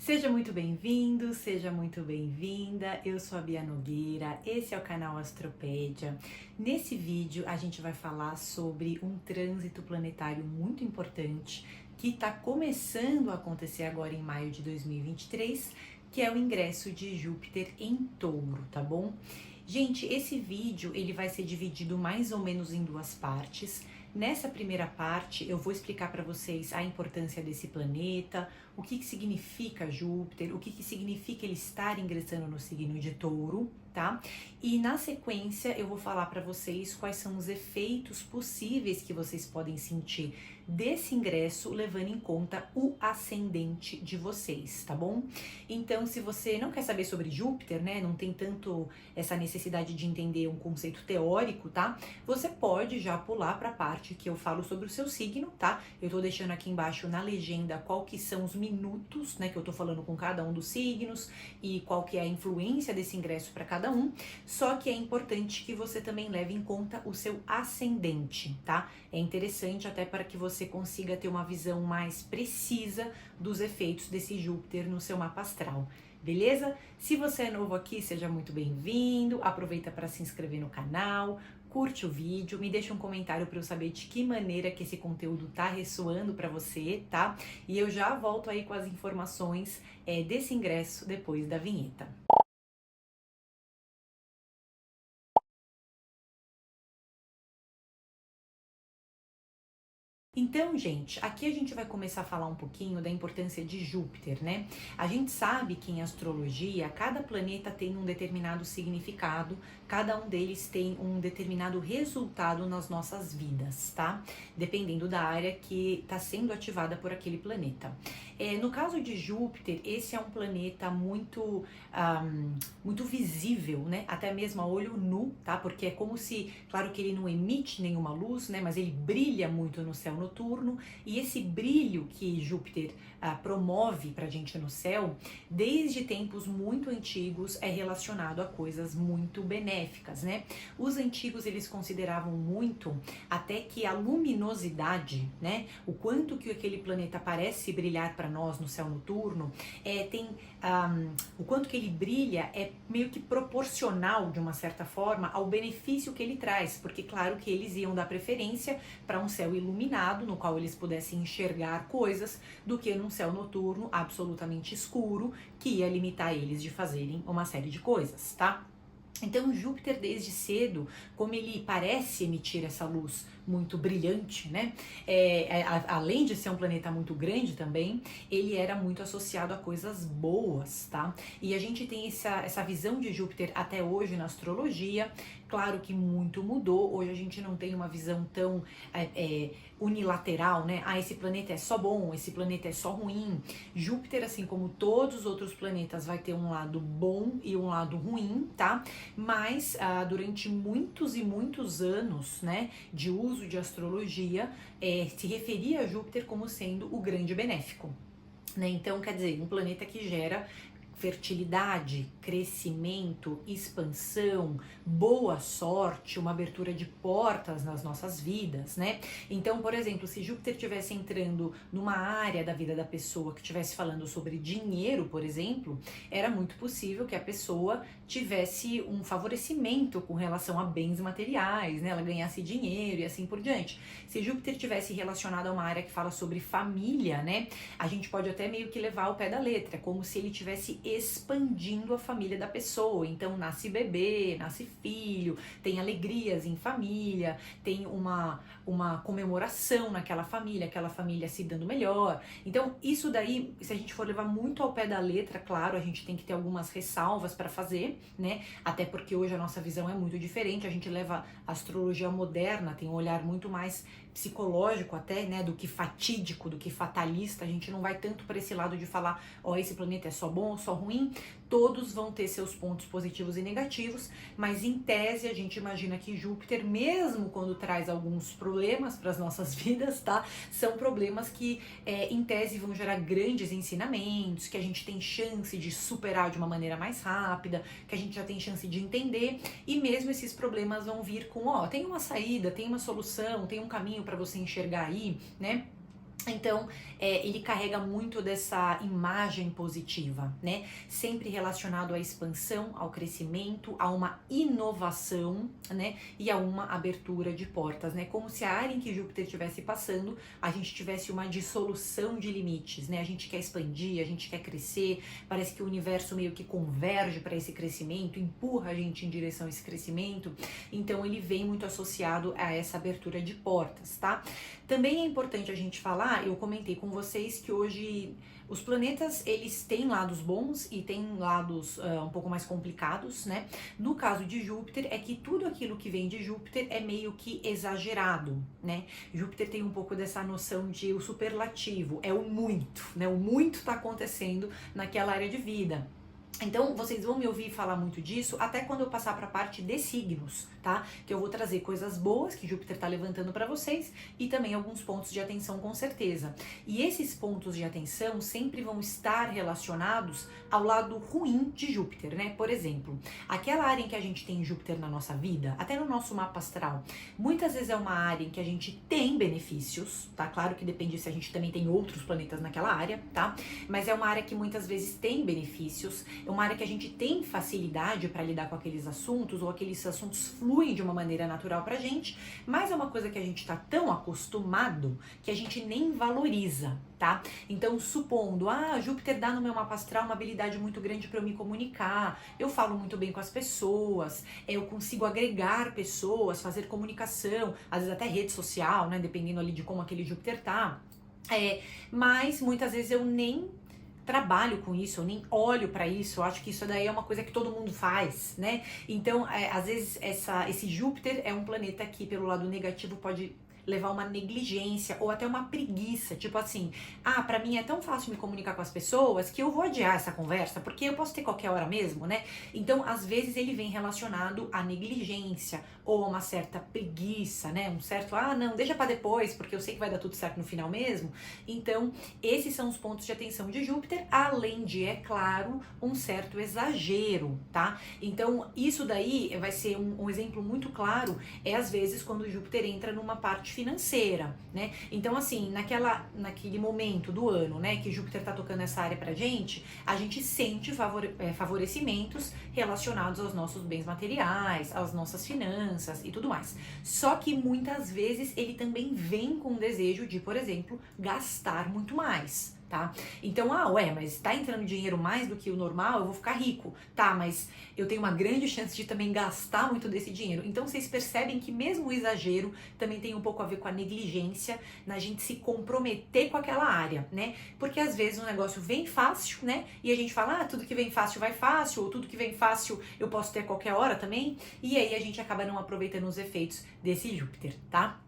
Seja muito bem-vindo, seja muito bem-vinda. Eu sou a Bia Nogueira, esse é o canal Astropédia. Nesse vídeo a gente vai falar sobre um trânsito planetário muito importante que está começando a acontecer agora em maio de 2023, que é o ingresso de Júpiter em Touro, tá bom? Gente, esse vídeo ele vai ser dividido mais ou menos em duas partes. Nessa primeira parte, eu vou explicar para vocês a importância desse planeta, o que significa Júpiter, o que significa ele estar ingressando no signo de Touro, tá? E na sequência, eu vou falar para vocês quais são os efeitos possíveis que vocês podem sentir desse ingresso, levando em conta o ascendente de vocês, tá bom? Então, se você não quer saber sobre Júpiter, né, não tem tanto essa necessidade de entender um conceito teórico, tá? Você pode já pular para a parte que eu falo sobre o seu signo, tá? Eu tô deixando aqui embaixo na legenda qual que são os minutos, né, que eu tô falando com cada um dos signos e qual que é a influência desse ingresso para cada um. Só que é importante que você também leve em conta o seu ascendente, tá? É interessante até para que você consiga ter uma visão mais precisa dos efeitos desse Júpiter no seu mapa astral. Beleza? Se você é novo aqui, seja muito bem-vindo. Aproveita para se inscrever no canal, curte o vídeo, me deixa um comentário para eu saber de que maneira que esse conteúdo tá ressoando para você, tá? E eu já volto aí com as informações desse ingresso depois da vinheta. Então, gente, aqui a gente vai começar a falar um pouquinho da importância de Júpiter, né? A gente sabe que em astrologia, cada planeta tem um determinado significado, cada um deles tem um determinado resultado nas nossas vidas, tá? Dependendo da área que está sendo ativada por aquele planeta. No caso de Júpiter, esse é um planeta muito visível, né? Até mesmo a olho nu, tá? Porque é como se, claro que ele não emite nenhuma luz, né? Mas ele brilha muito no céu noturno, e esse brilho que Júpiter promove pra gente no céu, desde tempos muito antigos, é relacionado a coisas muito benéficas, né? Os antigos, eles consideravam muito até que a luminosidade, né? O quanto que aquele planeta parece brilhar para nós no céu noturno, o quanto que ele brilha é meio que proporcional, de uma certa forma, ao benefício que ele traz, porque claro que eles iam dar preferência para um céu iluminado, no qual eles pudessem enxergar coisas, do que num céu noturno absolutamente escuro, que ia limitar eles de fazerem uma série de coisas, tá? Então Júpiter desde cedo, como ele parece emitir essa luz muito brilhante, né? Além de ser um planeta muito grande também, ele era muito associado a coisas boas, tá? E a gente tem essa visão de Júpiter até hoje na astrologia. Claro que muito mudou, hoje a gente não tem uma visão tão unilateral, né? Esse planeta é só bom, esse planeta é só ruim. Júpiter, assim como todos os outros planetas, vai ter um lado bom e um lado ruim, tá? Mas durante muitos e muitos anos, né, de uso de astrologia, se referia a Júpiter como sendo o grande benéfico, né? Então, quer dizer, um planeta que gera fertilidade, crescimento, expansão, boa sorte, uma abertura de portas nas nossas vidas, né? Então, por exemplo, se Júpiter estivesse entrando numa área da vida da pessoa que estivesse falando sobre dinheiro, por exemplo, era muito possível que a pessoa tivesse um favorecimento com relação a bens materiais, né? Ela ganhasse dinheiro e assim por diante. Se Júpiter estivesse relacionado a uma área que fala sobre família, né? A gente pode até meio que levar ao pé da letra, como se ele tivesse expandindo a família da pessoa. Então nasce bebê, nasce filho, tem alegrias em família, tem uma comemoração naquela família, aquela família se dando melhor. Então isso daí, se a gente for levar muito ao pé da letra, claro, a gente tem que ter algumas ressalvas para fazer, né? Até porque hoje a nossa visão é muito diferente, a gente leva a astrologia moderna, tem um olhar muito mais psicológico até, né, do que fatídico, do que fatalista. A gente não vai tanto para esse lado de falar, esse planeta é só bom ou só ruim. Todos vão ter seus pontos positivos e negativos, mas em tese a gente imagina que Júpiter, mesmo quando traz alguns problemas para as nossas vidas, tá? São problemas que em tese vão gerar grandes ensinamentos, que a gente tem chance de superar de uma maneira mais rápida, que a gente já tem chance de entender, e mesmo esses problemas vão vir com, tem uma saída, tem uma solução, tem um caminho para você enxergar aí, né? Então, ele carrega muito dessa imagem positiva, né? Sempre relacionado à expansão, ao crescimento, a uma inovação, né? E a uma abertura de portas, né? Como se a área em que Júpiter estivesse passando, a gente tivesse uma dissolução de limites, né? A gente quer expandir, a gente quer crescer, parece que o universo meio que converge para esse crescimento, empurra a gente em direção a esse crescimento. Então, ele vem muito associado a essa abertura de portas, tá? Também é importante a gente falar, eu comentei com vocês que hoje os planetas, eles têm lados bons e têm lados um pouco mais complicados, né? No caso de Júpiter, é que tudo aquilo que vem de Júpiter é meio que exagerado, né? Júpiter tem um pouco dessa noção de o superlativo, é o muito, né? O muito tá acontecendo naquela área de vida. Então, vocês vão me ouvir falar muito disso até quando eu passar para a parte de signos, tá? Que eu vou trazer coisas boas que Júpiter tá levantando para vocês e também alguns pontos de atenção com certeza. E esses pontos de atenção sempre vão estar relacionados ao lado ruim de Júpiter, né? Por exemplo, aquela área em que a gente tem Júpiter na nossa vida, até no nosso mapa astral, muitas vezes é uma área em que a gente tem benefícios, tá? Claro que depende se a gente também tem outros planetas naquela área, tá? Mas é uma área que muitas vezes tem benefícios, é uma área que a gente tem facilidade para lidar com aqueles assuntos, ou aqueles assuntos fluem de uma maneira natural pra gente, mas é uma coisa que a gente tá tão acostumado que a gente nem valoriza, tá? Então, supondo, Júpiter dá no meu mapa astral uma habilidade muito grande para eu me comunicar, eu falo muito bem com as pessoas, eu consigo agregar pessoas, fazer comunicação, às vezes até rede social, né? Dependendo ali de como aquele Júpiter tá. Mas muitas vezes eu nem trabalho com isso, eu nem olho para isso, eu acho que isso daí é uma coisa que todo mundo faz, né? Então, às vezes, esse Júpiter é um planeta que, pelo lado negativo, pode levar uma negligência ou até uma preguiça, tipo assim, pra mim é tão fácil me comunicar com as pessoas que eu vou adiar essa conversa, porque eu posso ter qualquer hora mesmo, né? Então, às vezes ele vem relacionado à negligência ou a uma certa preguiça, né? Um certo, não, deixa pra depois, porque eu sei que vai dar tudo certo no final mesmo. Então, esses são os pontos de atenção de Júpiter, além de, é claro, um certo exagero, tá? Então, isso daí vai ser um exemplo muito claro, às vezes quando Júpiter entra numa parte financeira, né? Então, assim, naquele momento do ano, né, que Júpiter tá tocando essa área pra gente, a gente sente favorecimentos relacionados aos nossos bens materiais, às nossas finanças e tudo mais. Só que muitas vezes ele também vem com o desejo de, por exemplo, gastar muito mais. Tá? Então, mas tá entrando dinheiro mais do que o normal, eu vou ficar rico. Tá, mas eu tenho uma grande chance de também gastar muito desse dinheiro. Então, vocês percebem que mesmo o exagero também tem um pouco a ver com a negligência, na gente se comprometer com aquela área, né? Porque às vezes o negócio vem fácil, né? E a gente fala, tudo que vem fácil vai fácil, ou tudo que vem fácil eu posso ter a qualquer hora também. E aí a gente acaba não aproveitando os efeitos desse Júpiter, tá?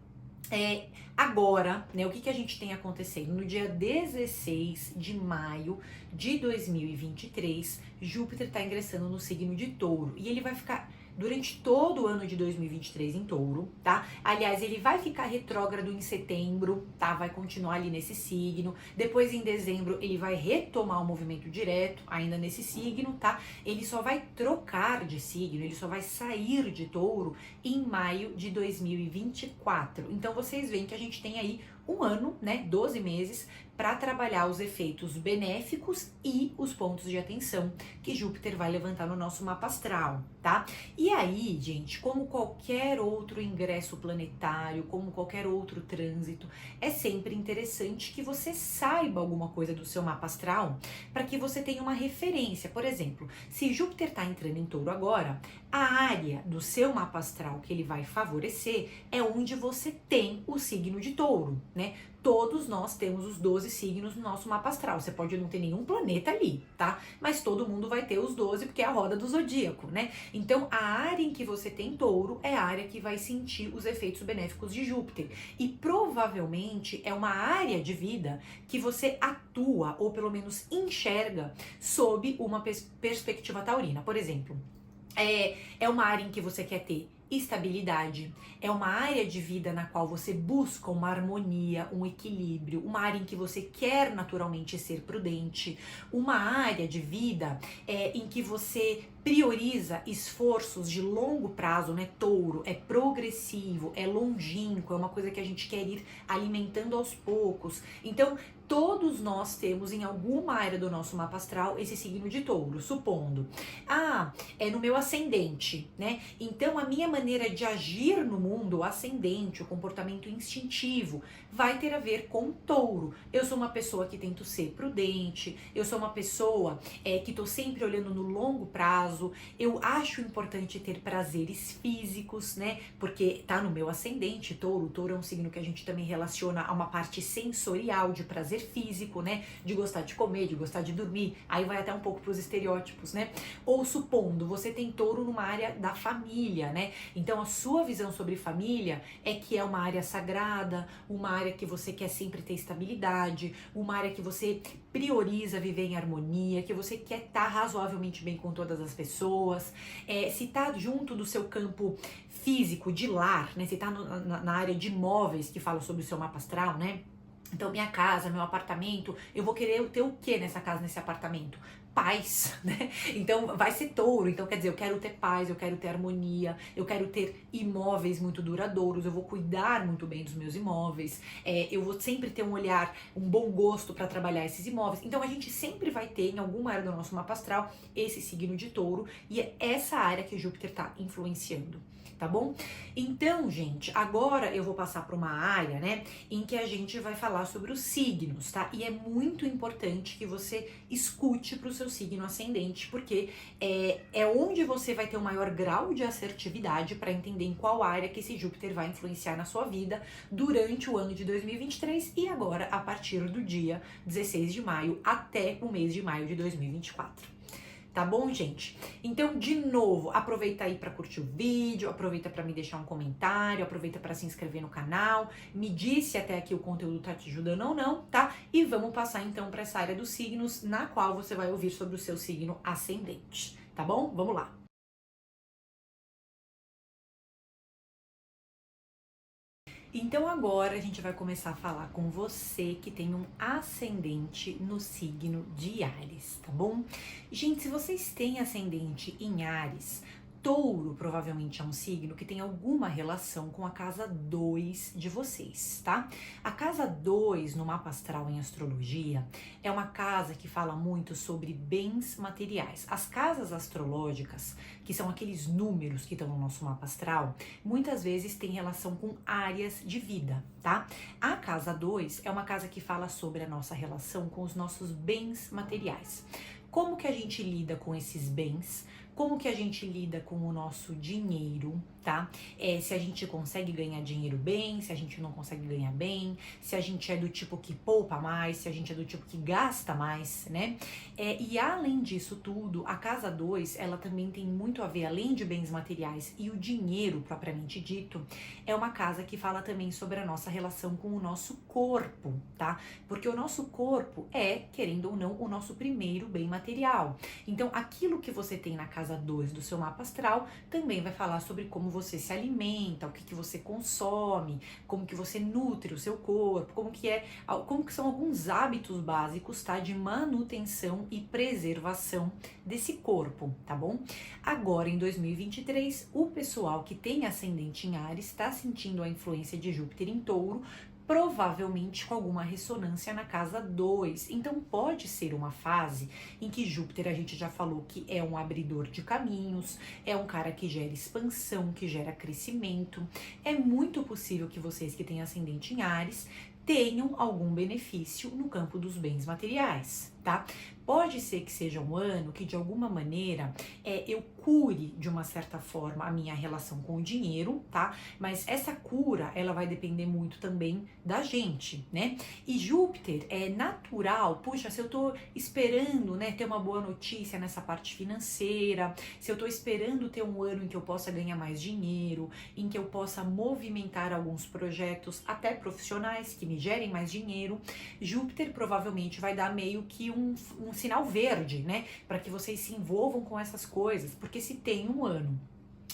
Agora, né, o que a gente tem acontecendo? No dia 16 de maio de 2023, Júpiter está ingressando no signo de Touro e ele vai ficar durante todo o ano de 2023 em Touro, tá? Aliás, ele vai ficar retrógrado em setembro, tá? Vai continuar ali nesse signo. Depois, em dezembro, ele vai retomar o movimento direto, ainda nesse signo, tá? Ele só vai trocar de signo, ele só vai sair de Touro em maio de 2024. Então, vocês veem que a gente tem aí um ano, né, 12 meses, para trabalhar os efeitos benéficos e os pontos de atenção que Júpiter vai levantar no nosso mapa astral, tá? E aí, gente, como qualquer outro ingresso planetário, como qualquer outro trânsito, é sempre interessante que você saiba alguma coisa do seu mapa astral para que você tenha uma referência. Por exemplo, se Júpiter está entrando em Touro agora, a área do seu mapa astral que ele vai favorecer é onde você tem o signo de Touro, né? Todos nós temos os 12 signos no nosso mapa astral. Você pode não ter nenhum planeta ali, tá? Mas todo mundo vai ter os 12 porque é a roda do zodíaco, né? Então, a área em que você tem Touro é a área que vai sentir os efeitos benéficos de Júpiter. E provavelmente é uma área de vida que você atua, ou pelo menos enxerga, sob uma perspectiva taurina. Por exemplo, é uma área em que você quer ter estabilidade. É uma área de vida na qual você busca uma harmonia, um equilíbrio, uma área em que você quer naturalmente ser prudente, uma área de vida em que você prioriza esforços de longo prazo, né? Touro, é progressivo, é longínquo, é uma coisa que a gente quer ir alimentando aos poucos. Então, todos nós temos em alguma área do nosso mapa astral esse signo de touro, supondo, é no meu ascendente, né? Então a minha maneira de agir no mundo, o ascendente, o comportamento instintivo, vai ter a ver com touro. Eu sou uma pessoa que tento ser prudente, eu sou uma pessoa que tô sempre olhando no longo prazo, eu acho importante ter prazeres físicos, né? Porque tá no meu ascendente, touro. Touro é um signo que a gente também relaciona a uma parte sensorial de prazer físico, né? De gostar de comer, de gostar de dormir. Aí vai até um pouco pros estereótipos, né? Ou supondo, você tem touro numa área da família, né? Então a sua visão sobre família é que é uma área sagrada, uma área que você quer sempre ter estabilidade, uma área que você prioriza viver em harmonia, que você quer estar razoavelmente bem com todas as pessoas. Se tá junto do seu campo físico, de lar, né? Se tá na área de imóveis, que fala sobre o seu mapa astral, né? Então, minha casa, meu apartamento, eu vou querer ter o que nessa casa, nesse apartamento? Paz, né? Então, vai ser touro. Então, quer dizer, eu quero ter paz, eu quero ter harmonia, eu quero ter imóveis muito duradouros, eu vou cuidar muito bem dos meus imóveis, eu vou sempre ter um olhar, um bom gosto para trabalhar esses imóveis. Então, a gente sempre vai ter, em alguma área do nosso mapa astral, esse signo de touro, e é essa área que Júpiter está influenciando. Tá bom? Então, gente, agora eu vou passar para uma área, né, em que a gente vai falar sobre os signos, tá? E é muito importante que você escute para o seu signo ascendente, porque é onde você vai ter o maior grau de assertividade para entender em qual área que esse Júpiter vai influenciar na sua vida durante o ano de 2023 e agora a partir do dia 16 de maio até o mês de maio de 2024. Tá bom, gente? Então, de novo, aproveita aí para curtir o vídeo, aproveita para me deixar um comentário, aproveita para se inscrever no canal, me diz se até aqui o conteúdo tá te ajudando ou não, tá? E vamos passar então para essa área dos signos, na qual você vai ouvir sobre o seu signo ascendente, tá bom? Vamos lá. Então agora a gente vai começar a falar com você que tem um ascendente no signo de Áries, tá bom? Gente, se vocês têm ascendente em Áries, Touro provavelmente é um signo que tem alguma relação com a casa 2 de vocês, tá? A casa 2 no mapa astral em astrologia é uma casa que fala muito sobre bens materiais. As casas astrológicas, que são aqueles números que estão no nosso mapa astral, muitas vezes têm relação com áreas de vida, tá? A casa 2 é uma casa que fala sobre a nossa relação com os nossos bens materiais. Como que a gente lida com esses bens? Como que a gente lida com o nosso dinheiro, tá? Se a gente consegue ganhar dinheiro bem, se a gente não consegue ganhar bem, se a gente é do tipo que poupa mais, se a gente é do tipo que gasta mais, né? E além disso tudo, a casa 2, ela também tem muito a ver, além de bens materiais e o dinheiro propriamente dito, é uma casa que fala também sobre a nossa relação com o nosso corpo, tá? Porque o nosso corpo é, querendo ou não, o nosso primeiro bem material. Então, aquilo que você tem na casa 2 do seu mapa astral também vai falar sobre como você se alimenta, o que você consome, como que você nutre o seu corpo, como que são alguns hábitos básicos, tá, de manutenção e preservação desse corpo, tá bom? Agora em 2023, o pessoal que tem ascendente em Áries está sentindo a influência de Júpiter em Touro, provavelmente com alguma ressonância na casa 2. Então pode ser uma fase em que Júpiter, a gente já falou que é um abridor de caminhos, é um cara que gera expansão, que gera crescimento. É muito possível que vocês que têm ascendente em Áries tenham algum benefício no campo dos bens materiais, tá? Pode ser que seja um ano que de alguma maneira eu cure de uma certa forma a minha relação com o dinheiro, tá? Mas essa cura, ela vai depender muito também da gente, né? E Júpiter é natural, puxa, se eu tô esperando, né, ter uma boa notícia nessa parte financeira, se eu tô esperando ter um ano em que eu possa ganhar mais dinheiro, em que eu possa movimentar alguns projetos até profissionais que me gerem mais dinheiro, Júpiter provavelmente vai dar meio que um sinal verde, né, para que vocês se envolvam com essas coisas, porque se tem um ano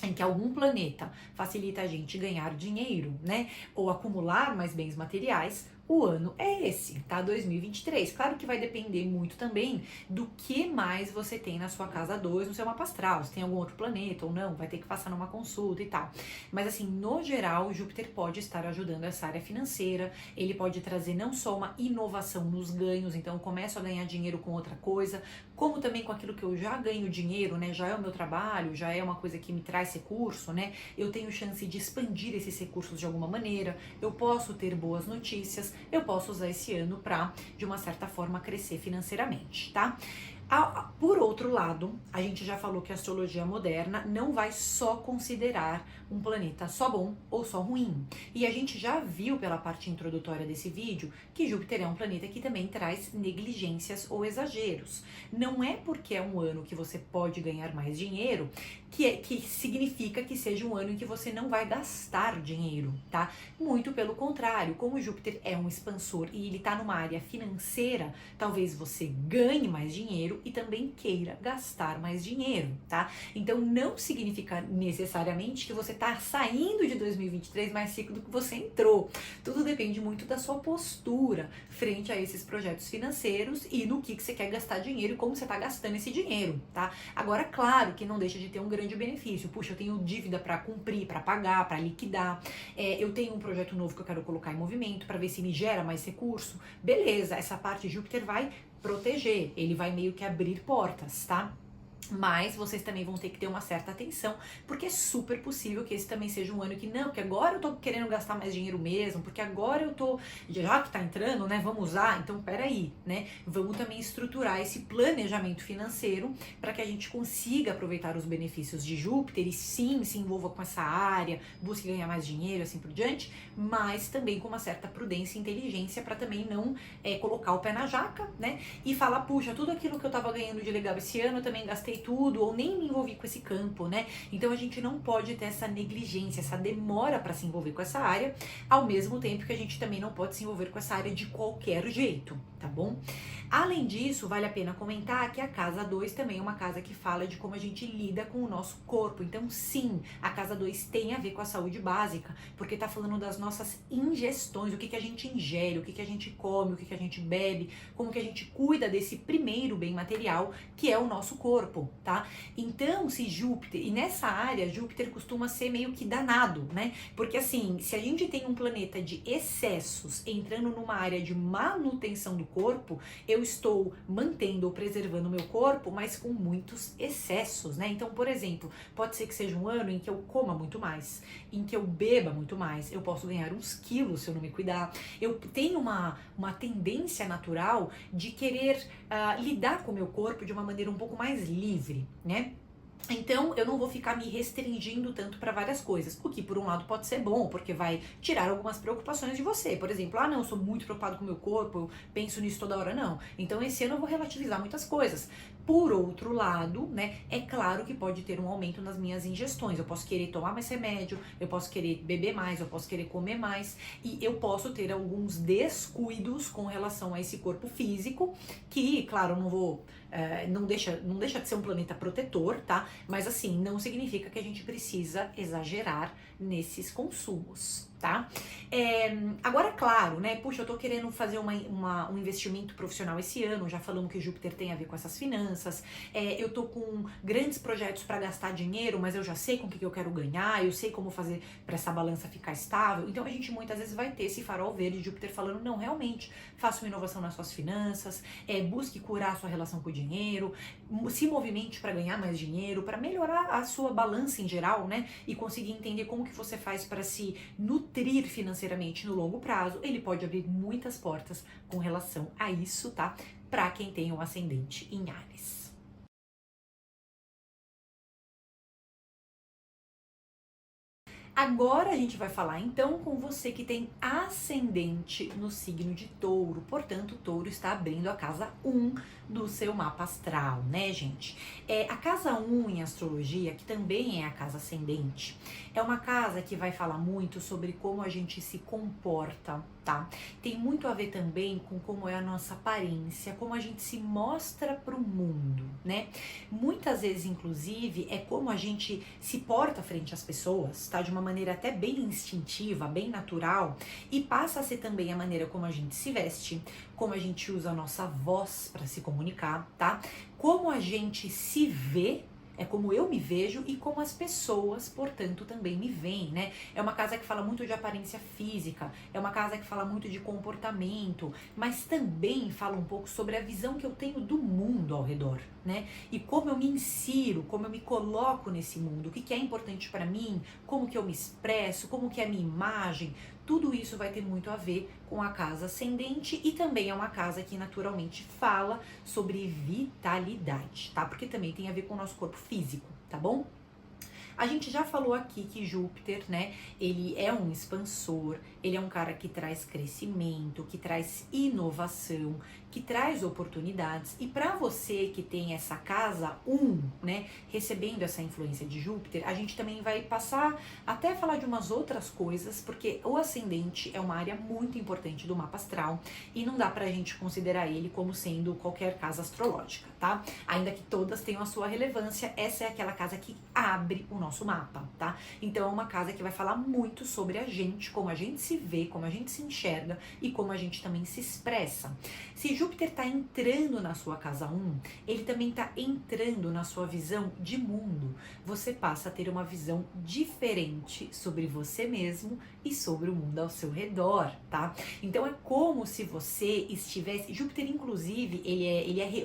em que algum planeta facilita a gente ganhar dinheiro, né? Ou acumular mais bens materiais, o ano é esse, tá? 2023. Claro que vai depender muito também do que mais você tem na sua casa 2 no seu mapa astral. Se tem algum outro planeta ou não, vai ter que passar numa consulta e tal. Mas assim, no geral, Júpiter pode estar ajudando essa área financeira. Ele pode trazer não só uma inovação nos ganhos, então eu começo a ganhar dinheiro com outra coisa, como também com aquilo que eu já ganho dinheiro, né? Já é o meu trabalho, já é uma coisa que me traz recurso, né? Eu tenho chance de expandir esses recursos de alguma maneira, eu posso ter boas notícias, eu posso usar esse ano para, de uma certa forma, crescer financeiramente, tá? Por outro lado, a gente já falou que a astrologia moderna não vai só considerar um planeta só bom ou só ruim. E a gente já viu pela parte introdutória desse vídeo que Júpiter é um planeta que também traz negligências ou exageros. Não é porque é um ano que você pode ganhar mais dinheiro que significa que seja um ano em que você não vai gastar dinheiro, tá? Muito pelo contrário, como Júpiter é um expansor e ele tá numa área financeira, talvez você ganhe mais dinheiro e também queira gastar mais dinheiro, tá? Então não significa necessariamente que você tá saindo de 2023 mais rico do que você entrou. Tudo depende muito da sua postura frente a esses projetos financeiros e no que você quer gastar dinheiro e como você tá gastando esse dinheiro, tá? Agora, claro que não deixa de ter um grande benefício. Puxa, eu tenho dívida para cumprir, para pagar, para liquidar. Eu tenho um projeto novo que eu quero colocar em movimento para ver se me gera mais recurso. Beleza, essa parte Júpiter vai proteger, ele vai meio que abrir portas, tá? Mas vocês também vão ter que ter uma certa atenção, porque é super possível que esse também seja um ano que não, porque agora eu tô querendo gastar mais dinheiro mesmo, porque agora eu tô, já que tá entrando, né, vamos usar, então peraí, né, vamos também estruturar esse planejamento financeiro para que a gente consiga aproveitar os benefícios de Júpiter e sim, se envolva com essa área, busque ganhar mais dinheiro, assim por diante, mas também com uma certa prudência e inteligência para também não colocar o pé na jaca, né, e falar, puxa, tudo aquilo que eu tava ganhando de legal esse ano eu também gastei tudo, ou nem me envolvi com esse campo, né? Então a gente não pode ter essa negligência, essa demora para se envolver com essa área, ao mesmo tempo que a gente também não pode se envolver com essa área de qualquer jeito, tá bom? Além disso, vale a pena comentar que a casa 2 também é uma casa que fala de como a gente lida com o nosso corpo. Então, sim, a casa 2 tem a ver com a saúde básica, porque tá falando das nossas ingestões, o que a gente ingere, o que a gente come, o que a gente bebe, como que a gente cuida desse primeiro bem material, que é o nosso corpo, tá? Então, se Júpiter, e nessa área, Júpiter costuma ser meio que danado, né? Porque assim, se a gente tem um planeta de excessos entrando numa área de manutenção do corpo, eu estou mantendo ou preservando o meu corpo, mas com muitos excessos, né? Então, por exemplo, pode ser que seja um ano em que eu coma muito mais, em que eu beba muito mais, eu posso ganhar uns quilos se eu não me cuidar. Eu tenho uma tendência natural de querer lidar com o meu corpo de uma maneira um pouco mais livre, né? Então, eu não vou ficar me restringindo tanto para várias coisas, o que por um lado pode ser bom, porque vai tirar algumas preocupações de você. Por exemplo, não, eu sou muito preocupado com o meu corpo, eu penso nisso toda hora, não. Então, esse ano eu vou relativizar muitas coisas. Por outro lado, né, é claro que pode ter um aumento nas minhas ingestões. Eu posso querer tomar mais remédio, eu posso querer beber mais, eu posso querer comer mais, e eu posso ter alguns descuidos com relação a esse corpo físico, que, claro, eu não vou... não deixa de ser um planeta protetor, tá? Mas assim, não significa que a gente precisa exagerar nesses consumos, tá? Agora, claro, né? Puxa, eu tô querendo fazer um investimento profissional esse ano, já falamos que Júpiter tem a ver com essas finanças, eu tô com grandes projetos para gastar dinheiro, mas eu já sei com o que eu quero ganhar, eu sei como fazer para essa balança ficar estável, então a gente muitas vezes vai ter esse farol verde de Júpiter falando, não, realmente, faça uma inovação nas suas finanças, busque curar a sua relação com o dinheiro, se movimente para ganhar mais dinheiro, para melhorar a sua balança em geral, né? E conseguir entender como que você faz para se nutrir financeiramente no longo prazo. Ele pode abrir muitas portas com relação a isso, tá? Para quem tem um ascendente em Áries. Agora a gente vai falar então com você que tem ascendente no signo de Touro. Portanto, o Touro está abrindo a casa 1 do seu mapa astral, né, gente? A casa 1 em astrologia, que também é a casa ascendente, é uma casa que vai falar muito sobre como a gente se comporta, tá? Tem muito a ver também com como é a nossa aparência, como a gente se mostra para o mundo, né? Muitas vezes, inclusive, é como a gente se porta frente às pessoas, tá? De uma maneira até bem instintiva, bem natural, e passa a ser também a maneira como a gente se veste, como a gente usa a nossa voz para se comunicar, tá? Como a gente se vê, é como eu me vejo e como as pessoas, portanto, também me veem, né? É uma casa que fala muito de aparência física, é uma casa que fala muito de comportamento, mas também fala um pouco sobre a visão que eu tenho do mundo ao redor, né? E como eu me insiro, como eu me coloco nesse mundo, o que é importante para mim, como que eu me expresso, como que é a minha imagem. Tudo isso vai ter muito a ver com a casa ascendente e também é uma casa que naturalmente fala sobre vitalidade, tá? Porque também tem a ver com o nosso corpo físico, tá bom? A gente já falou aqui que Júpiter, né, ele é um expansor, ele é um cara que traz crescimento, que traz inovação, que traz oportunidades. E para você que tem essa casa 1, né, recebendo essa influência de Júpiter, a gente também vai passar até falar de umas outras coisas, porque o ascendente é uma área muito importante do mapa astral e não dá pra gente considerar ele como sendo qualquer casa astrológica, tá? Ainda que todas tenham a sua relevância, essa é aquela casa que abre o nosso mapa, tá? Então é uma casa que vai falar muito sobre a gente, como a gente se vê, como a gente se enxerga e como a gente também se expressa. Se Júpiter está entrando na sua casa 1, ele também está entrando na sua visão de mundo. Você passa a ter uma visão diferente sobre você mesmo e sobre o mundo ao seu redor, tá? Então é como se você estivesse... Júpiter, inclusive, ele é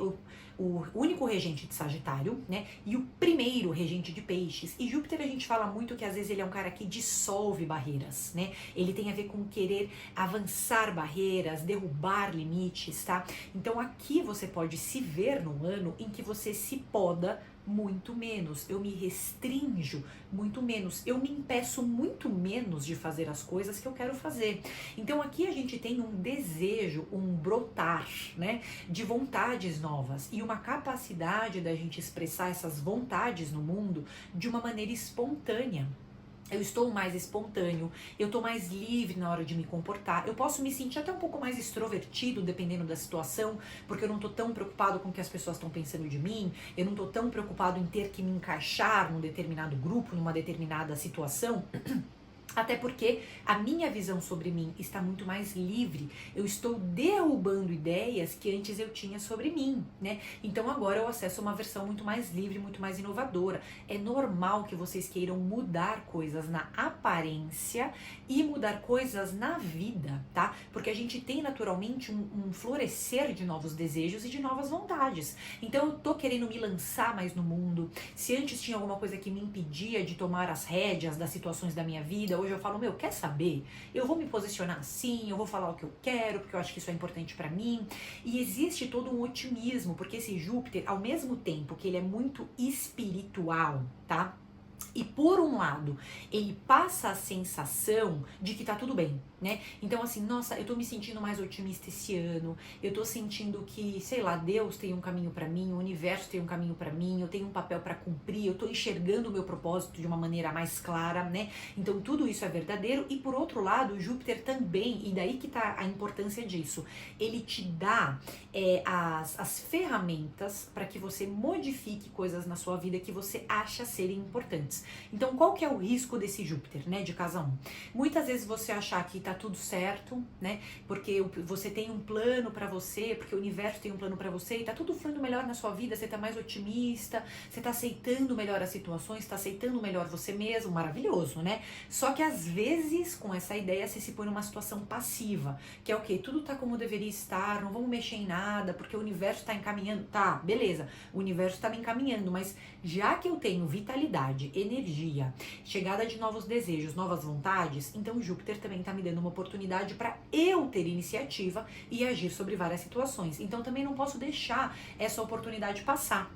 o único regente de Sagitário, né? E o primeiro regente de Peixes. E Júpiter, a gente fala muito que às vezes ele é um cara que dissolve barreiras, né? Ele tem a ver com querer avançar barreiras, derrubar limites, tá? Então aqui você pode se ver num ano em que você se poda muito menos, eu me restrinjo muito menos, eu me impeço muito menos de fazer as coisas que eu quero fazer. Então aqui a gente tem um desejo, um brotar, né, de vontades novas e uma capacidade da gente expressar essas vontades no mundo de uma maneira espontânea. Eu estou mais espontâneo, eu estou mais livre na hora de me comportar, eu posso me sentir até um pouco mais extrovertido dependendo da situação, porque eu não estou tão preocupado com o que as pessoas estão pensando de mim, eu não estou tão preocupado em ter que me encaixar num determinado grupo, numa determinada situação. Até porque a minha visão sobre mim está muito mais livre. Eu estou derrubando ideias que antes eu tinha sobre mim, né? Então agora eu acesso uma versão muito mais livre, muito mais inovadora. É normal que vocês queiram mudar coisas na aparência e mudar coisas na vida, tá? Porque a gente tem naturalmente um florescer de novos desejos e de novas vontades. Então eu tô querendo me lançar mais no mundo. Se antes tinha alguma coisa que me impedia de tomar as rédeas das situações da minha vida, hoje eu falo, quer saber? Eu vou me posicionar assim, eu vou falar o que eu quero, porque eu acho que isso é importante pra mim. E existe todo um otimismo, porque esse Júpiter, ao mesmo tempo que ele é muito espiritual, tá? E por um lado, ele passa a sensação de que tá tudo bem, né? Então assim, nossa, eu tô me sentindo mais otimista esse ano, eu tô sentindo que, sei lá, Deus tem um caminho pra mim, o universo tem um caminho pra mim, eu tenho um papel pra cumprir, eu tô enxergando o meu propósito de uma maneira mais clara, né? Então tudo isso é verdadeiro. E por outro lado, Júpiter também, e daí que tá a importância disso, ele te dá as ferramentas para que você modifique coisas na sua vida que você acha serem importantes. Então, qual que é o risco desse Júpiter, né, de casa 1? Muitas vezes você achar que tá tudo certo, né, porque você tem um plano para você, porque o universo tem um plano para você e tá tudo fluindo melhor na sua vida, você tá mais otimista, você tá aceitando melhor as situações, tá aceitando melhor você mesmo, maravilhoso, né? Só que às vezes, com essa ideia, você se põe numa situação passiva, que é o quê? Tudo tá como deveria estar, não vamos mexer em nada, porque o universo tá encaminhando, tá, beleza, o universo tá me encaminhando, mas já que eu tenho vitalidade, energia, chegada de novos desejos, novas vontades, então Júpiter também tá me dando uma oportunidade para eu ter iniciativa e agir sobre várias situações. Então também não posso deixar essa oportunidade passar.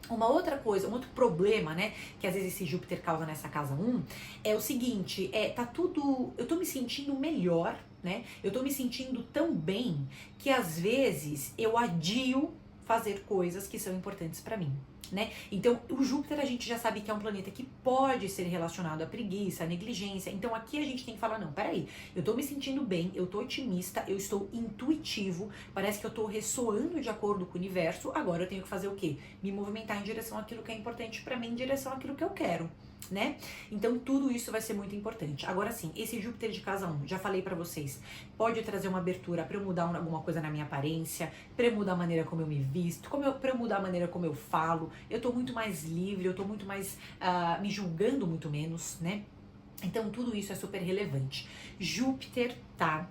Uma outra coisa, um outro problema, né, que às vezes esse Júpiter causa nessa casa 1, é o seguinte, tá tudo, eu tô me sentindo melhor, né, eu tô me sentindo tão bem que às vezes eu adio fazer coisas que são importantes para mim. né? Então, o Júpiter a gente já sabe que é um planeta que pode ser relacionado à preguiça, à negligência. Então, aqui a gente tem que falar, não, peraí, eu tô me sentindo bem, eu tô otimista, eu estou intuitivo, parece que eu tô ressoando de acordo com o universo, agora eu tenho que fazer o quê? Me movimentar em direção àquilo que é importante pra mim, em direção àquilo que eu quero, né? Então, tudo isso vai ser muito importante. Agora sim, esse Júpiter de casa 1, já falei pra vocês, pode trazer uma abertura pra eu mudar alguma coisa na minha aparência, pra eu mudar a maneira como eu me visto, pra eu mudar a maneira como eu falo. Eu tô muito mais livre, eu tô muito mais me julgando muito menos, né? Então, tudo isso é super relevante. Júpiter tá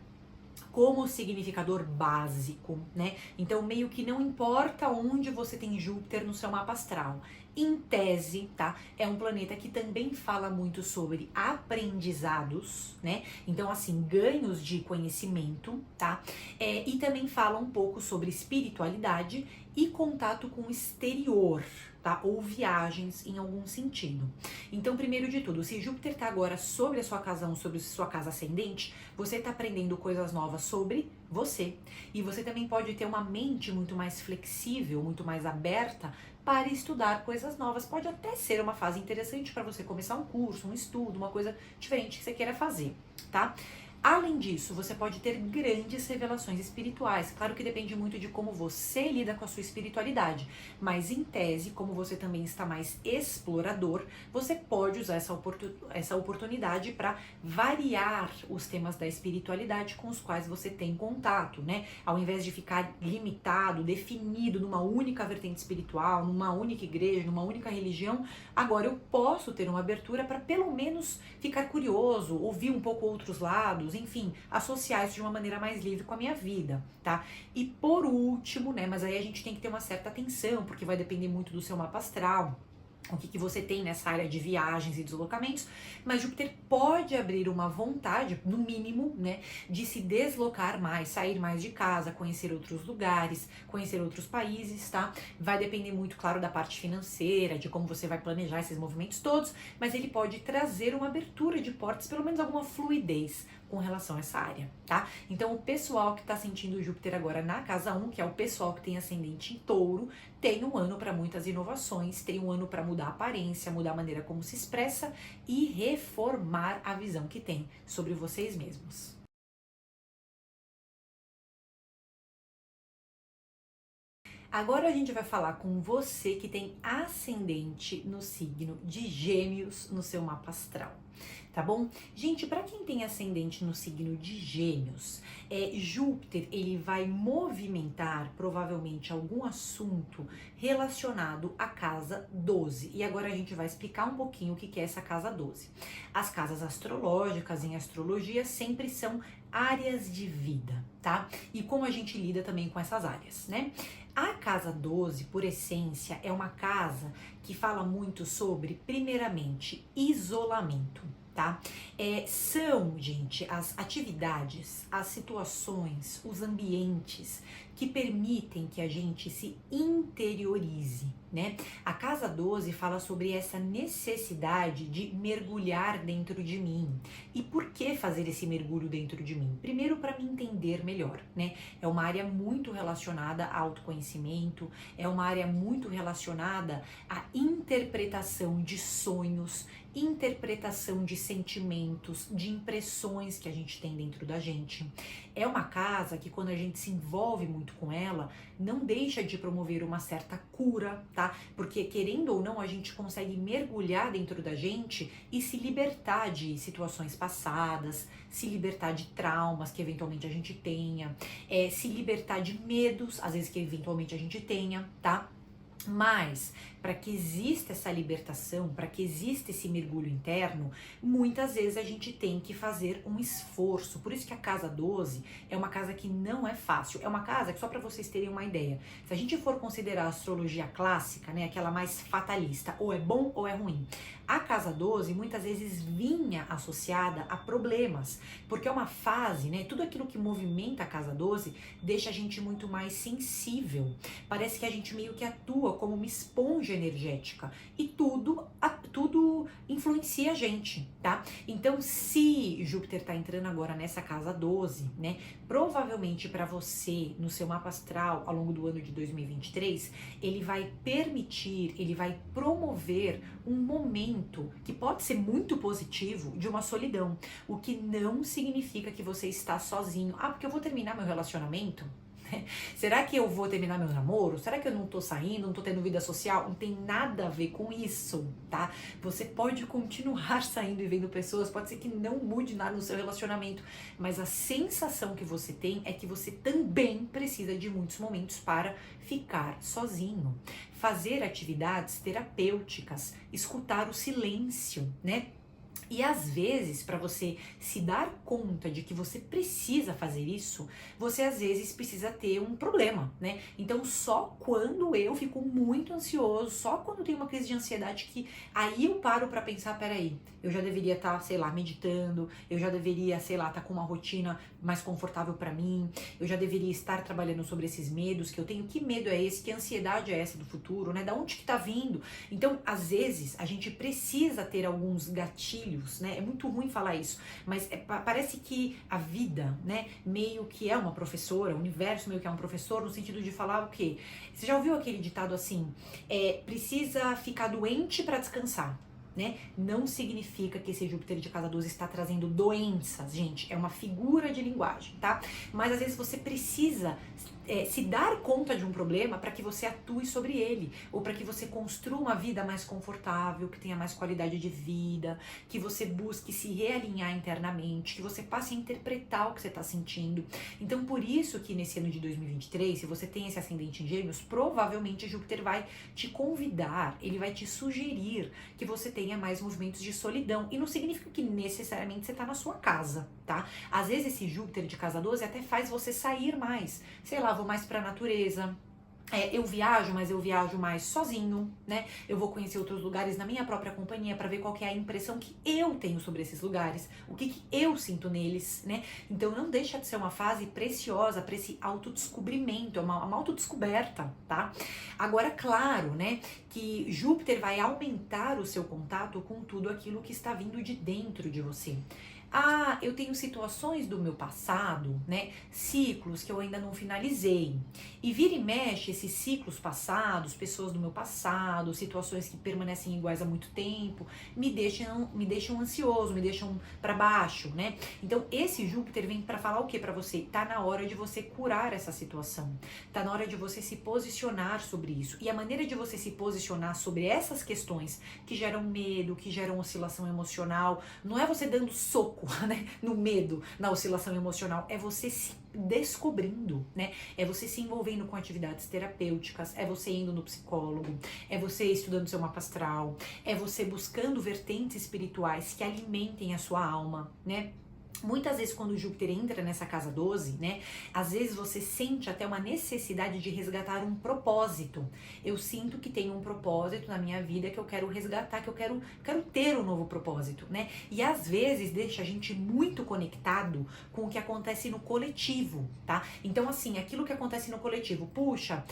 como significador básico, né? Então, meio que não importa onde você tem Júpiter no seu mapa astral. Em tese, tá? É um planeta que também fala muito sobre aprendizados, né? Então, assim, ganhos de conhecimento, tá? E também fala um pouco sobre espiritualidade e contato com o exterior, tá? Ou viagens em algum sentido. Então, primeiro de tudo, se Júpiter tá agora sobre a sua casa 1, sobre a sua casa ascendente, você tá aprendendo coisas novas sobre você. E você também pode ter uma mente muito mais flexível, muito mais aberta para estudar coisas novas. Pode até ser uma fase interessante para você começar um curso, um estudo, uma coisa diferente que você queira fazer, tá? Além disso, você pode ter grandes revelações espirituais. Claro que depende muito de como você lida com a sua espiritualidade, mas em tese, como você também está mais explorador, você pode usar essa oportunidade para variar os temas da espiritualidade com os quais você tem contato, né? Ao invés de ficar limitado, definido numa única vertente espiritual, numa única igreja, numa única religião, agora eu posso ter uma abertura para pelo menos ficar curioso, ouvir um pouco outros lados, enfim, associar isso de uma maneira mais livre com a minha vida, tá? E por último, né, mas aí a gente tem que ter uma certa atenção, porque vai depender muito do seu mapa astral, o que você tem nessa área de viagens e deslocamentos, mas Júpiter pode abrir uma vontade, no mínimo, né, de se deslocar mais, sair mais de casa, conhecer outros lugares, conhecer outros países, tá? Vai depender muito, claro, da parte financeira, de como você vai planejar esses movimentos todos, mas ele pode trazer uma abertura de portas, pelo menos alguma fluidez com relação a essa área, tá? Então, o pessoal que tá sentindo o Júpiter agora na casa 1, que é o pessoal que tem ascendente em Touro, tem um ano para muitas inovações, tem um ano para mudar a aparência, mudar a maneira como se expressa e reformar a visão que tem sobre vocês mesmos. Agora a gente vai falar com você que tem ascendente no signo de Gêmeos no seu mapa astral, tá bom? Gente, para quem tem ascendente no signo de Gêmeos, Júpiter ele vai movimentar provavelmente algum assunto relacionado à casa 12. E agora a gente vai explicar um pouquinho o que é essa casa 12. As casas astrológicas em astrologia sempre são áreas de vida, tá? E como a gente lida também com essas áreas, né? A casa 12, por essência, é uma casa que fala muito sobre, primeiramente, isolamento, tá? São, gente, as atividades, as situações, os ambientes que permitem que a gente se interiorize, né? A casa 12 fala sobre essa necessidade de mergulhar dentro de mim. E por que fazer esse mergulho dentro de mim? Primeiro, para me entender melhor, né? É uma área muito relacionada a autoconhecimento, é uma área muito relacionada à interpretação de sonhos, interpretação de sentimentos, de impressões que a gente tem dentro da gente. É uma casa que, quando a gente se envolve muito com ela, não deixa de promover uma certa cura, tá? Porque, querendo ou não, a gente consegue mergulhar dentro da gente e se libertar de situações passadas, se libertar de traumas que eventualmente a gente tenha, se libertar de medos, às vezes que eventualmente a gente tenha, tá? Mas, para que exista essa libertação, para que exista esse mergulho interno, muitas vezes a gente tem que fazer um esforço. Por isso que a casa 12 é uma casa que não é fácil. É uma casa que, só para vocês terem uma ideia, se a gente for considerar a astrologia clássica, né, aquela mais fatalista, ou é bom ou é ruim, a casa 12 muitas vezes vinha associada a problemas, porque é uma fase, né, tudo aquilo que movimenta a casa 12 deixa a gente muito mais sensível. Parece que a gente meio que atua como uma esponja energética e tudo tudo influencia a gente, tá? Então, se Júpiter tá entrando agora nessa casa 12, né? Provavelmente para você, no seu mapa astral, ao longo do ano de 2023, ele vai permitir, ele vai promover um momento que pode ser muito positivo de uma solidão, o que não significa que você está sozinho. Ah, porque eu vou terminar meu relacionamento? Será que eu vou terminar meu namoro? Será que eu não tô saindo, não tô tendo vida social? Não tem nada a ver com isso, tá? Você pode continuar saindo e vendo pessoas, pode ser que não mude nada no seu relacionamento, mas a sensação que você tem é que você também precisa de muitos momentos para ficar sozinho, fazer atividades terapêuticas, escutar o silêncio, né? E às vezes, para você se dar conta de que você precisa fazer isso, você às vezes precisa ter um problema, né? Então, só quando eu fico muito ansioso, só quando tem uma crise de ansiedade que aí eu paro para pensar, peraí, eu já deveria estar, sei lá, meditando, eu já deveria, sei lá, estar com uma rotina mais confortável para mim, eu já deveria estar trabalhando sobre esses medos que eu tenho. Que medo é esse? Que ansiedade é essa do futuro, né? Da onde que tá vindo? Então, às vezes, a gente precisa ter alguns gatilhos, né? É muito ruim falar isso, mas parece que a vida, né, meio que é uma professora, o universo meio que é um professor, no sentido de falar o quê? Você já ouviu aquele ditado assim, precisa ficar doente para descansar, né? Não significa que esse Júpiter de casa 12 está trazendo doenças, gente, é uma figura de linguagem, tá? Mas às vezes você precisa se dar conta de um problema para que você atue sobre ele, ou para que você construa uma vida mais confortável, que tenha mais qualidade de vida, que você busque se realinhar internamente, que você passe a interpretar o que você está sentindo. Então, por isso que nesse ano de 2023, se você tem esse ascendente em Gêmeos, provavelmente Júpiter vai te convidar, ele vai te sugerir que você tenha mais movimentos de solidão. E não significa que necessariamente você está na sua casa, tá? Às vezes esse Júpiter de casa 12 até faz você sair mais, sei lá, vou mais pra natureza. Eu viajo, mas eu viajo mais sozinho, né? Eu vou conhecer outros lugares na minha própria companhia para ver qual que é a impressão que eu tenho sobre esses lugares, o que eu sinto neles, né? Então não deixa de ser uma fase preciosa para esse autodescobrimento, é uma autodescoberta, tá? Agora, claro, né, que Júpiter vai aumentar o seu contato com tudo aquilo que está vindo de dentro de você. Ah, eu tenho situações do meu passado, né? Ciclos que eu ainda não finalizei. E vira e mexe esses ciclos passados, pessoas do meu passado, situações que permanecem iguais há muito tempo, me deixam ansioso, me deixam para baixo, né? Então esse Júpiter vem para falar o que para você? Tá na hora de você curar essa situação. Tá na hora de você se posicionar sobre isso. E a maneira de você se posicionar sobre essas questões que geram medo, que geram oscilação emocional, não é você dando soco, né, no medo, na oscilação emocional, é você se descobrindo, né? É você se envolvendo com atividades terapêuticas, é você indo no psicólogo, é você estudando seu mapa astral, é você buscando vertentes espirituais que alimentem a sua alma, né? Muitas vezes quando o Júpiter entra nessa casa 12, né, às vezes você sente até uma necessidade de resgatar um propósito. Eu sinto que tem um propósito na minha vida que eu quero resgatar, que eu quero ter um novo propósito, né? E às vezes deixa a gente muito conectado com o que acontece no coletivo, tá? Então assim, aquilo que acontece no coletivo, puxa,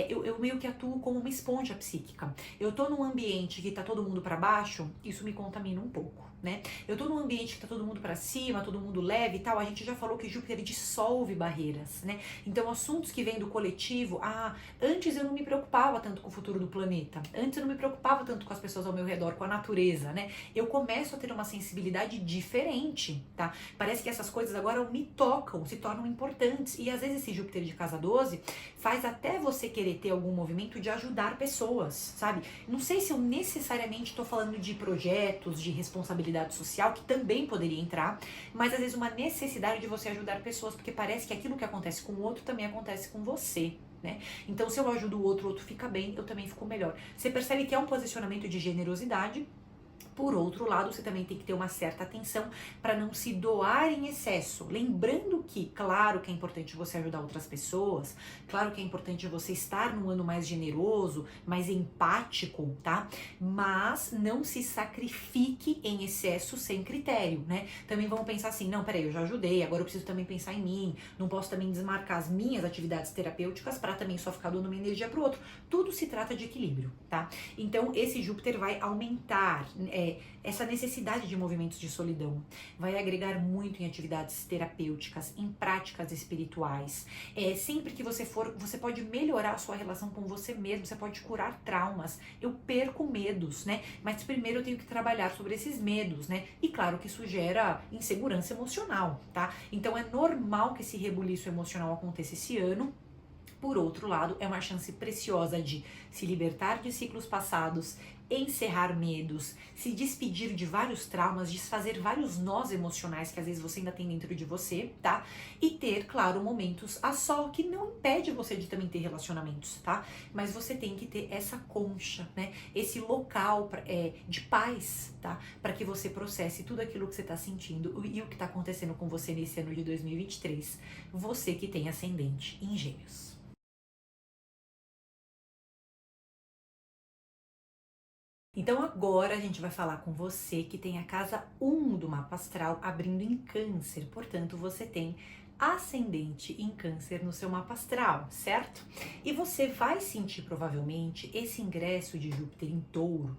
eu meio que atuo como uma esponja psíquica. Eu tô num ambiente que tá todo mundo para baixo, isso me contamina um pouco, né? Eu tô num ambiente que tá todo mundo para cima, todo mundo leve e tal, a gente já falou que Júpiter dissolve barreiras, né? Então, assuntos que vêm do coletivo, antes eu não me preocupava tanto com o futuro do planeta, antes eu não me preocupava tanto com as pessoas ao meu redor, com a natureza, né? Eu começo a ter uma sensibilidade diferente, tá? Parece que essas coisas agora me tocam, se tornam importantes, e às vezes esse Júpiter de casa 12 faz até você querer ter algum movimento de ajudar pessoas, sabe? Não sei se eu necessariamente tô falando de projetos, de responsabilidade social, que também poderia entrar, mas às vezes uma necessidade de você ajudar pessoas, porque parece que aquilo que acontece com o outro também acontece com você, né? Então se eu ajudo o outro fica bem, eu também fico melhor. Você percebe que é um posicionamento de generosidade, Por outro lado, você também tem que ter uma certa atenção para não se doar em excesso. Lembrando que, claro que é importante você ajudar outras pessoas, claro que é importante você estar num ano mais generoso, mais empático, tá? Mas não se sacrifique em excesso sem critério, né? Também vamos pensar assim, não, peraí, eu já ajudei, agora eu preciso também pensar em mim, não posso também desmarcar as minhas atividades terapêuticas para também só ficar dando uma energia pro outro. Tudo se trata de equilíbrio, tá? Então, esse Júpiter vai aumentar essa necessidade de movimentos de solidão, vai agregar muito em atividades terapêuticas, em práticas espirituais. Sempre que você for, você pode melhorar a sua relação com você mesmo, você pode curar traumas. Eu perco medos, né? Mas primeiro eu tenho que trabalhar sobre esses medos, né? E claro que isso gera insegurança emocional, tá? Então é normal que esse rebuliço emocional aconteça esse ano. Por outro lado, é uma chance preciosa de se libertar de ciclos passados, encerrar medos, se despedir de vários traumas, desfazer vários nós emocionais que às vezes você ainda tem dentro de você, tá? E ter, claro, momentos a só, que não impede você de também ter relacionamentos, tá? Mas você tem que ter essa concha, né? Esse local de paz, tá? Para que você processe tudo aquilo que você tá sentindo e o que tá acontecendo com você nesse ano de 2023. Você que tem ascendente em Gêmeos. Então agora a gente vai falar com você que tem a casa 1 do mapa astral abrindo em Câncer, portanto você tem ascendente em Câncer no seu mapa astral, certo? E você vai sentir provavelmente esse ingresso de Júpiter em Touro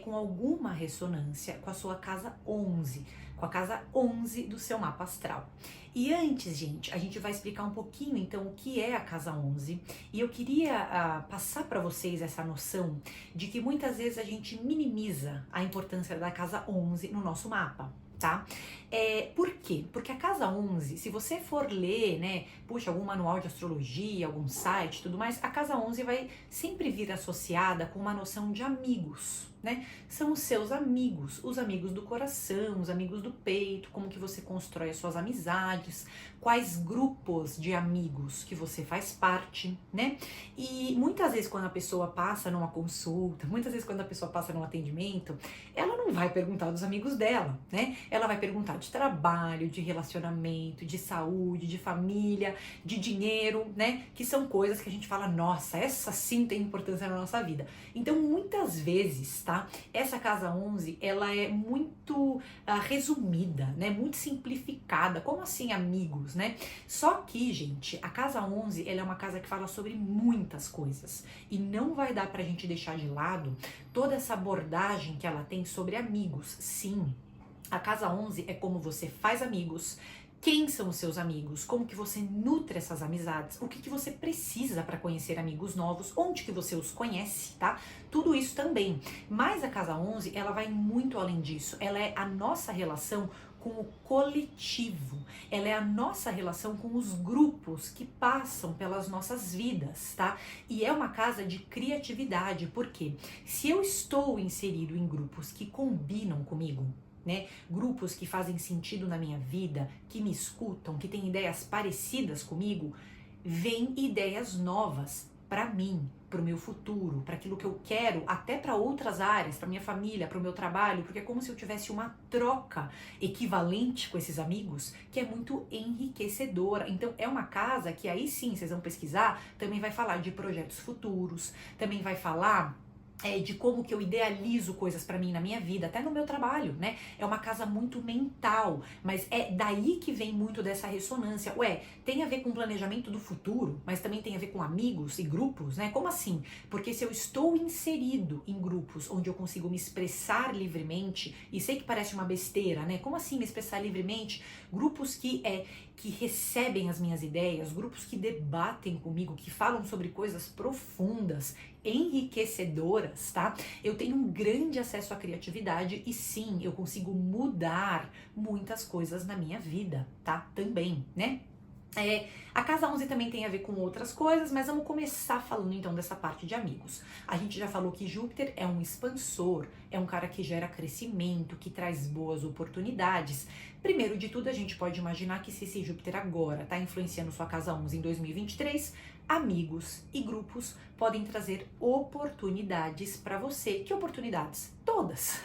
com alguma ressonância com a sua casa 11, com a casa 11 do seu mapa astral. E antes, gente, a gente vai explicar um pouquinho então o que é a casa 11, e eu queria passar para vocês essa noção de que muitas vezes a gente minimiza a importância da casa 11 no nosso mapa, tá? Por quê? Porque a casa 11, se você for ler, né, puxa, algum manual de astrologia, algum site, tudo mais, a casa 11 vai sempre vir associada com uma noção de amigos, né? São os seus amigos, os amigos do coração, os amigos do peito, como que você constrói as suas amizades, quais grupos de amigos que você faz parte, né? E muitas vezes quando a pessoa passa numa consulta, muitas vezes quando a pessoa passa num atendimento, ela não vai perguntar dos amigos dela, né? Ela vai perguntar de trabalho, de relacionamento, de saúde, de família, de dinheiro, né? Que são coisas que a gente fala, nossa, essa sim tem importância na nossa vida. Então, muitas vezes, tá? Essa casa 11, ela é muito resumida, né? Muito simplificada. Como assim, amigos, né? Só que, gente, a casa 11, ela é uma casa que fala sobre muitas coisas. E não vai dar pra gente deixar de lado toda essa abordagem que ela tem sobre amigos. Sim, a casa 11 é como você faz amigos, quem são os seus amigos, como que você nutre essas amizades, o que que você precisa para conhecer amigos novos, onde que você os conhece, tá? Tudo isso também. Mas a casa 11, ela vai muito além disso. Ela é a nossa relação com o coletivo. Ela é a nossa relação com os grupos que passam pelas nossas vidas, tá? E é uma casa de criatividade, porque se eu estou inserido em grupos que combinam comigo, né? Grupos que fazem sentido na minha vida, que me escutam, que têm ideias parecidas comigo, vêm ideias novas para mim, para o meu futuro, para aquilo que eu quero, até para outras áreas, para minha família, para o meu trabalho, porque é como se eu tivesse uma troca equivalente com esses amigos, que é muito enriquecedora. Então é uma casa que aí sim, vocês vão pesquisar, também vai falar de projetos futuros, também vai falar de como que eu idealizo coisas pra mim na minha vida, até no meu trabalho, né? É uma casa muito mental, mas é daí que vem muito dessa ressonância. Tem a ver com planejamento do futuro, mas também tem a ver com amigos e grupos, né? Como assim? Porque se eu estou inserido em grupos onde eu consigo me expressar livremente, e sei que parece uma besteira, né? Como assim me expressar livremente? Grupos que recebem as minhas ideias, grupos que debatem comigo, que falam sobre coisas profundas, enriquecedoras, tá? Eu tenho um grande acesso à criatividade e sim, eu consigo mudar muitas coisas na minha vida, tá? Também, né? A casa 11 também tem a ver com outras coisas, mas vamos começar falando então dessa parte de amigos. A gente já falou que Júpiter é um expansor, é um cara que gera crescimento, que traz boas oportunidades. Primeiro de tudo, a gente pode imaginar que se esse Júpiter agora está influenciando sua casa 11 em 2023, Amigos e grupos podem trazer oportunidades para você. Que oportunidades? Todas.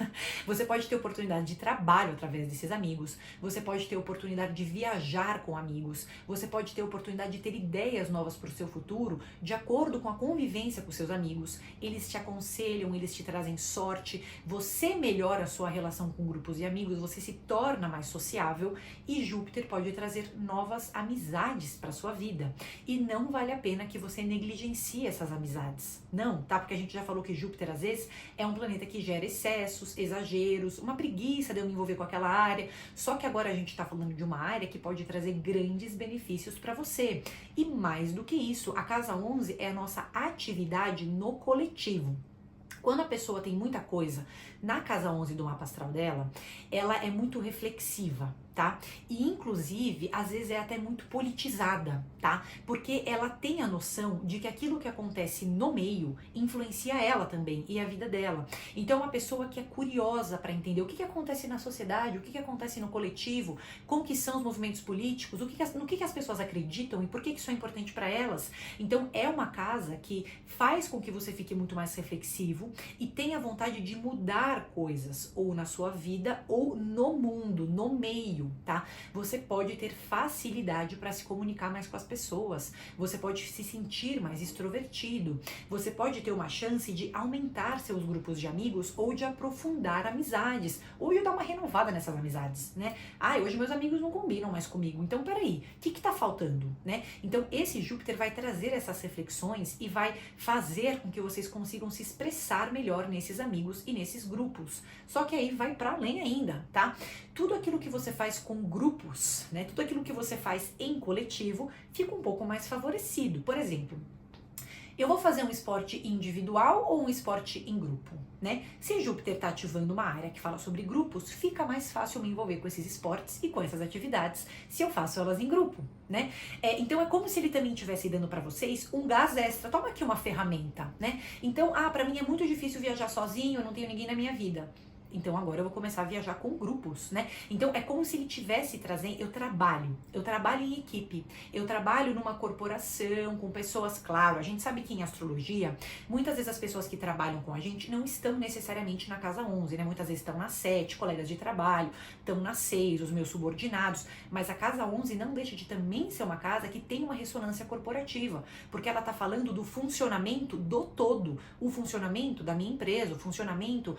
Você pode ter oportunidade de trabalho através desses amigos, você pode ter oportunidade de viajar com amigos, você pode ter oportunidade de ter ideias novas para o seu futuro de acordo com a convivência com seus amigos. Eles te aconselham, eles te trazem sorte, você melhora a sua relação com grupos e amigos, você se torna mais sociável e Júpiter pode trazer novas amizades para sua vida. E não vale a pena que você negligencie essas amizades. Não, tá? Porque a gente já falou que Júpiter às vezes é um planeta que gera excessos, exageros, uma preguiça de eu me envolver com aquela área. Só que agora a gente tá falando de uma área que pode trazer grandes benefícios para você. E mais do que isso, a casa 11 é a nossa atividade no coletivo. Quando a pessoa tem muita coisa na casa 11 do mapa astral dela, ela é muito reflexiva, tá? E inclusive, às vezes é até muito politizada, tá? Porque ela tem a noção de que aquilo que acontece no meio influencia ela também e a vida dela. Então, é uma pessoa que é curiosa para entender o que acontece na sociedade, o que acontece no coletivo, como que são os movimentos políticos, no que as pessoas acreditam e por que isso é importante para elas. Então, é uma casa que faz com que você fique muito mais reflexivo e tenha vontade de mudar coisas, ou na sua vida, ou no mundo, no meio, tá? Você pode ter facilidade para se comunicar mais com as pessoas, você pode se sentir mais extrovertido, você pode ter uma chance de aumentar seus grupos de amigos ou de aprofundar amizades, ou de dar uma renovada nessas amizades, né? Ah, hoje meus amigos não combinam mais comigo, então peraí, o que tá faltando, né? Então esse Júpiter vai trazer essas reflexões e vai fazer com que vocês consigam se expressar melhor nesses amigos e nesses grupos. Só que aí vai para além ainda, tá? Tudo aquilo que você faz com grupos, né? Tudo aquilo que você faz em coletivo fica um pouco mais favorecido. Por exemplo, eu vou fazer um esporte individual ou um esporte em grupo, né? Se Júpiter está ativando uma área que fala sobre grupos, fica mais fácil me envolver com esses esportes e com essas atividades se eu faço elas em grupo, né? Então é como se ele também estivesse dando para vocês um gás extra. Toma aqui uma ferramenta, né? Então, para mim é muito difícil viajar sozinho, eu não tenho ninguém na minha vida. Então agora eu vou começar a viajar com grupos, né? Então é como se ele tivesse trazendo, eu trabalho em equipe, eu trabalho numa corporação, com pessoas, claro, a gente sabe que em astrologia, muitas vezes as pessoas que trabalham com a gente não estão necessariamente na casa 11, né? Muitas vezes estão na 7, colegas de trabalho, estão na 6, os meus subordinados, mas a casa 11 não deixa de também ser uma casa que tem uma ressonância corporativa, porque ela tá falando do funcionamento do todo, o funcionamento da minha empresa, o funcionamento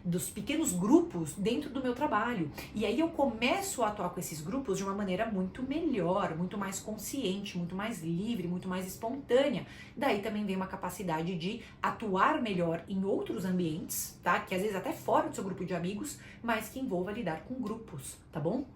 dos pequenos grupos dentro do meu trabalho. E aí eu começo a atuar com esses grupos de uma maneira muito melhor, muito mais consciente, muito mais livre, muito mais espontânea. Daí também vem uma capacidade de atuar melhor em outros ambientes, tá? Que às vezes até fora do seu grupo de amigos, mas que envolva lidar com grupos, tá bom?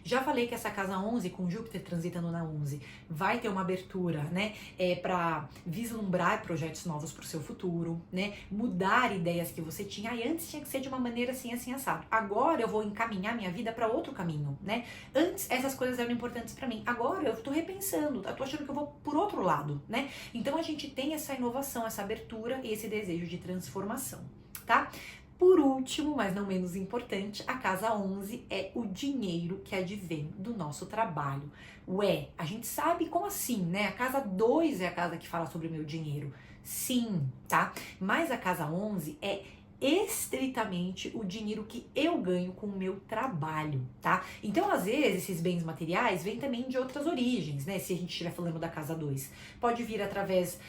Já falei que essa casa 11, com Júpiter transitando na 11, vai ter uma abertura, né, para vislumbrar projetos novos para o seu futuro, né, mudar ideias que você tinha. E antes tinha que ser de uma maneira assim, assim, assado. Agora eu vou encaminhar minha vida para outro caminho, né? Antes essas coisas eram importantes para mim. Agora eu tô repensando, eu tô achando que eu vou por outro lado, né? Então a gente tem essa inovação, essa abertura e esse desejo de transformação, tá? Por último, mas não menos importante, a casa 11 é o dinheiro que advém do nosso trabalho. Ué, a gente sabe como assim, né? A casa 2 é a casa que fala sobre o meu dinheiro. Sim, tá? Mas a casa 11 é estritamente o dinheiro que eu ganho com o meu trabalho, tá? Então, às vezes, esses bens materiais vêm também de outras origens, né? Se a gente estiver falando da casa 2. Pode vir através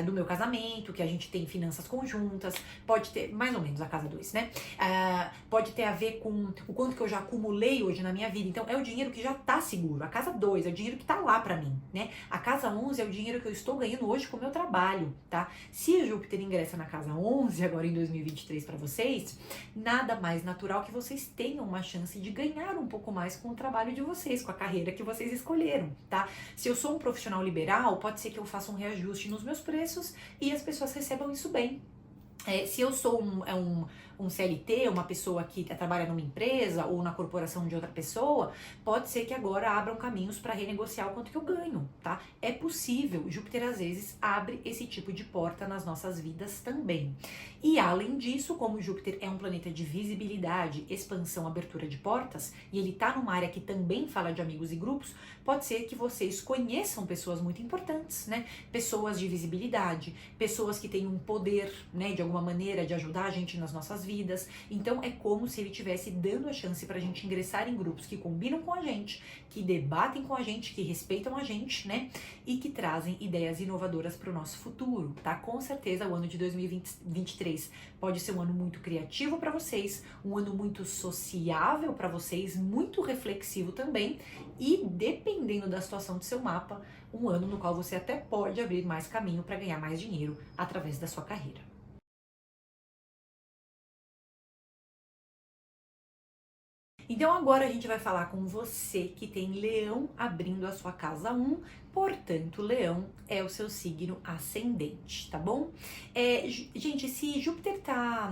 do meu casamento, que a gente tem finanças conjuntas, pode ter, mais ou menos a casa 2, né? Pode ter a ver com o quanto que eu já acumulei hoje na minha vida. Então, é o dinheiro que já tá seguro. A casa 2 é o dinheiro que tá lá pra mim, né? A casa 11 é o dinheiro que eu estou ganhando hoje com o meu trabalho, tá? Se Júpiter ingressa na casa 11, agora em 2023, para vocês, nada mais natural que vocês tenham uma chance de ganhar um pouco mais com o trabalho de vocês, com a carreira que vocês escolheram, tá? Se eu sou um profissional liberal, pode ser que eu faça um reajuste nos meus preços e as pessoas recebam isso bem. Se eu sou um CLT, uma pessoa que trabalha numa empresa ou na corporação de outra pessoa, pode ser que agora abram caminhos para renegociar o quanto que eu ganho, tá? É possível. Júpiter às vezes abre esse tipo de porta nas nossas vidas também. E além disso, como Júpiter é um planeta de visibilidade, expansão, abertura de portas, e ele tá numa área que também fala de amigos e grupos, pode ser que vocês conheçam pessoas muito importantes, né? Pessoas de visibilidade, pessoas que têm um poder, né, de alguma maneira de ajudar a gente nas nossas vidas. Então é como se ele estivesse dando a chance pra gente ingressar em grupos que combinam com a gente, que debatem com a gente, que respeitam a gente, né? E que trazem ideias inovadoras para o nosso futuro, tá? Com certeza o ano de 2023 pode ser um ano muito criativo para vocês, um ano muito sociável para vocês, muito reflexivo também, e dependendo da situação do seu mapa, um ano no qual você até pode abrir mais caminho para ganhar mais dinheiro através da sua carreira. Então agora a gente vai falar com você que tem Leão abrindo a sua casa 1, portanto Leão é o seu signo ascendente, tá bom? Gente, se Júpiter tá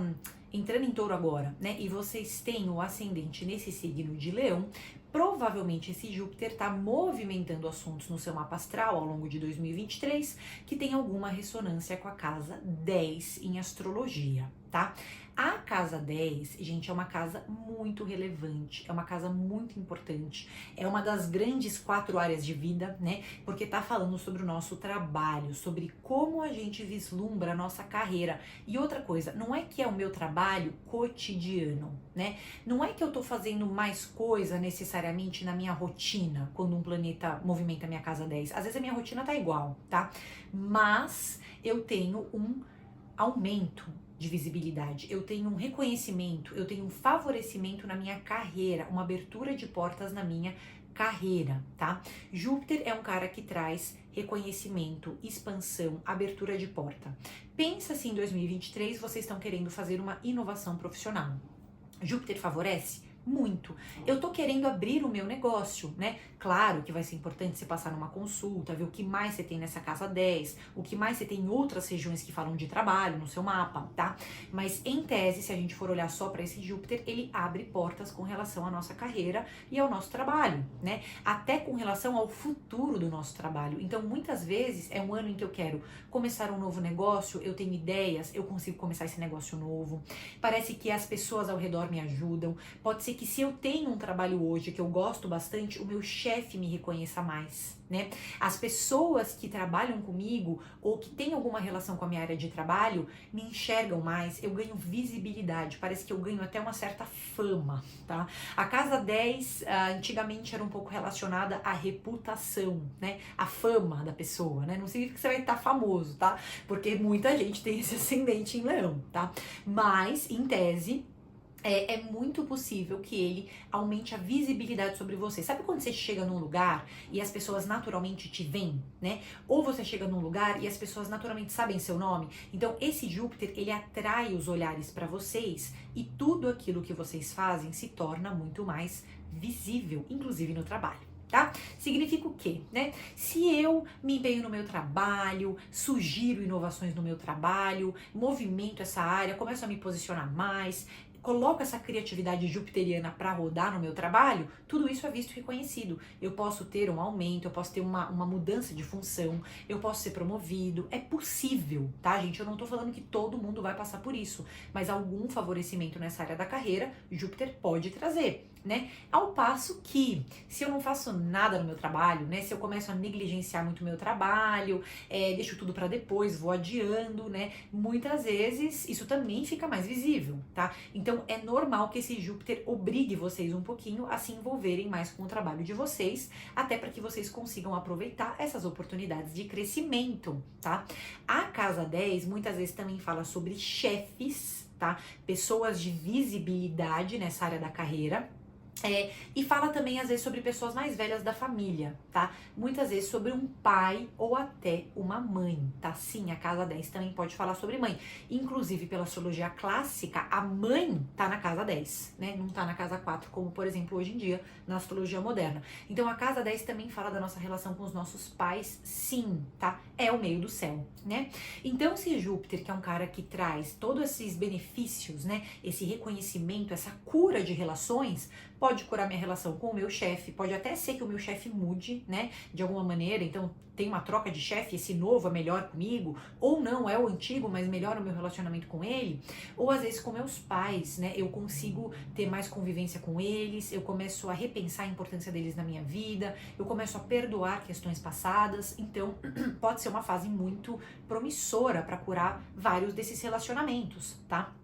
entrando em Touro agora, né, e vocês têm o ascendente nesse signo de Leão, provavelmente esse Júpiter tá movimentando assuntos no seu mapa astral ao longo de 2023 que tem alguma ressonância com a casa 10 em astrologia, tá? A casa 10, gente, é uma casa muito relevante, é uma casa muito importante, é uma das grandes 4 áreas de vida, né? Porque tá falando sobre o nosso trabalho, sobre como a gente vislumbra a nossa carreira. E outra coisa, não é que é o meu trabalho cotidiano, né? Não é que eu tô fazendo mais coisa necessariamente na minha rotina quando um planeta movimenta a minha casa 10. Às vezes a minha rotina tá igual, tá? Mas eu tenho um aumento de visibilidade, eu tenho um reconhecimento, eu tenho um favorecimento na minha carreira, uma abertura de portas na minha carreira, tá? Júpiter é um cara que traz reconhecimento, expansão, abertura de porta. Pensa se em 2023 vocês estão querendo fazer uma inovação profissional. Júpiter favorece? Muito. Eu tô querendo abrir o meu negócio, né? Claro que vai ser importante você passar numa consulta, ver o que mais você tem nessa casa 10, o que mais você tem em outras regiões que falam de trabalho no seu mapa, tá? Mas em tese, se a gente for olhar só para esse Júpiter, ele abre portas com relação à nossa carreira e ao nosso trabalho, né? Até com relação ao futuro do nosso trabalho. Então, muitas vezes é um ano em que eu quero começar um novo negócio, eu tenho ideias, eu consigo começar esse negócio novo. Parece que as pessoas ao redor me ajudam. Pode ser que se eu tenho um trabalho hoje que eu gosto bastante, o meu chefe me reconheça mais, né? As pessoas que trabalham comigo ou que têm alguma relação com a minha área de trabalho me enxergam mais, eu ganho visibilidade, parece que eu ganho até uma certa fama, tá? A casa 10 antigamente era um pouco relacionada à reputação, né? A fama da pessoa, né? Não significa que você vai estar famoso, tá? Porque muita gente tem esse ascendente em Leão, tá? Mas, em tese, é muito possível que ele aumente a visibilidade sobre você. Sabe quando você chega num lugar e as pessoas naturalmente te veem, né? Ou você chega num lugar e as pessoas naturalmente sabem seu nome? Então, esse Júpiter, ele atrai os olhares para vocês e tudo aquilo que vocês fazem se torna muito mais visível, inclusive no trabalho. Tá? Significa o quê, né? Se eu me empenho no meu trabalho, sugiro inovações no meu trabalho, movimento essa área, começo a me posicionar mais, coloco essa criatividade jupiteriana para rodar no meu trabalho, tudo isso é visto e reconhecido. Eu posso ter um aumento, eu posso ter uma mudança de função, eu posso ser promovido, é possível, tá, gente? Eu não tô falando que todo mundo vai passar por isso, mas algum favorecimento nessa área da carreira, Júpiter pode trazer, né? Ao passo que, se eu não faço nada no meu trabalho, né? Se eu começo a negligenciar muito o meu trabalho, deixo tudo para depois, vou adiando, né? Muitas vezes isso também fica mais visível, tá? Então é normal que esse Júpiter obrigue vocês um pouquinho a se envolverem mais com o trabalho de vocês, até para que vocês consigam aproveitar essas oportunidades de crescimento, tá? A casa 10 muitas vezes também fala sobre chefes, tá? Pessoas de visibilidade nessa área da carreira. E fala também, às vezes, sobre pessoas mais velhas da família, tá? Muitas vezes sobre um pai ou até uma mãe, tá? Sim, a casa 10 também pode falar sobre mãe. Inclusive, pela astrologia clássica, a mãe tá na casa 10, né? Não tá na casa 4, como, por exemplo, hoje em dia, na astrologia moderna. Então, a casa 10 também fala da nossa relação com os nossos pais, sim, tá? É o meio do céu, né? Então, se Júpiter, que é um cara que traz todos esses benefícios, né? Esse reconhecimento, essa cura de relações, pode curar minha relação com o meu chefe, pode até ser que o meu chefe mude, né, de alguma maneira, então tem uma troca de chefe, esse novo é melhor comigo, ou não, é o antigo, mas melhora o meu relacionamento com ele, ou às vezes com meus pais, né, eu consigo ter mais convivência com eles, eu começo a repensar a importância deles na minha vida, eu começo a perdoar questões passadas, então pode ser uma fase muito promissora para curar vários desses relacionamentos, tá?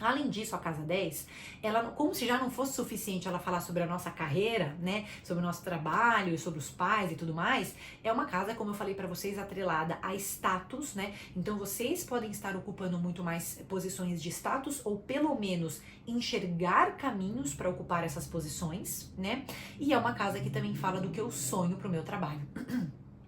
Além disso, a casa 10, ela, como se já não fosse suficiente ela falar sobre a nossa carreira, né, sobre o nosso trabalho, sobre os pais e tudo mais, é uma casa, como eu falei pra vocês, atrelada a status, né, então vocês podem estar ocupando muito mais posições de status, ou pelo menos enxergar caminhos para ocupar essas posições, né, e é uma casa que também fala do que eu sonho pro meu trabalho.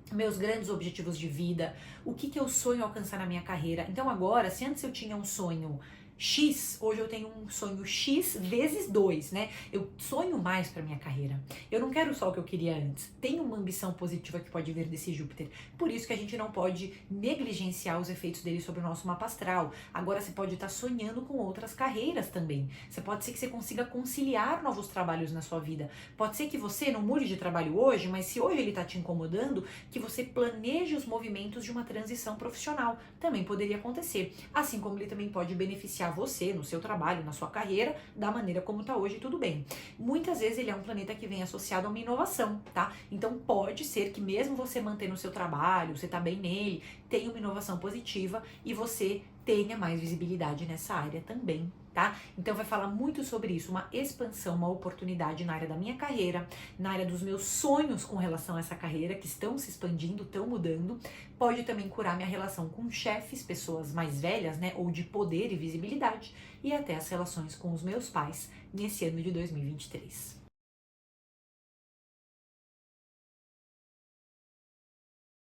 Meus grandes objetivos de vida, o que eu sonho alcançar na minha carreira. Então agora, se antes eu tinha um sonho X, hoje eu tenho um sonho X vezes 2, né? Eu sonho mais para minha carreira. Eu não quero só o que eu queria antes. Tem uma ambição positiva que pode vir desse Júpiter. Por isso que a gente não pode negligenciar os efeitos dele sobre o nosso mapa astral. Agora você pode estar sonhando com outras carreiras também. Pode ser que você consiga conciliar novos trabalhos na sua vida. Pode ser que você não mude de trabalho hoje, mas se hoje ele está te incomodando, que você planeje os movimentos de uma transição profissional. Também poderia acontecer. Assim como ele também pode beneficiar você no seu trabalho, na sua carreira, da maneira como tá hoje, tudo bem. Muitas vezes ele é um planeta que vem associado a uma inovação, tá? Então pode ser que mesmo você mantendo o seu trabalho, você tá bem nele, tenha uma inovação positiva e você tenha mais visibilidade nessa área também, tá? Então vai falar muito sobre isso, uma expansão, uma oportunidade na área da minha carreira, na área dos meus sonhos com relação a essa carreira, que estão se expandindo, estão mudando. Pode também curar minha relação com chefes, pessoas mais velhas, né, ou de poder e visibilidade, e até as relações com os meus pais nesse ano de 2023.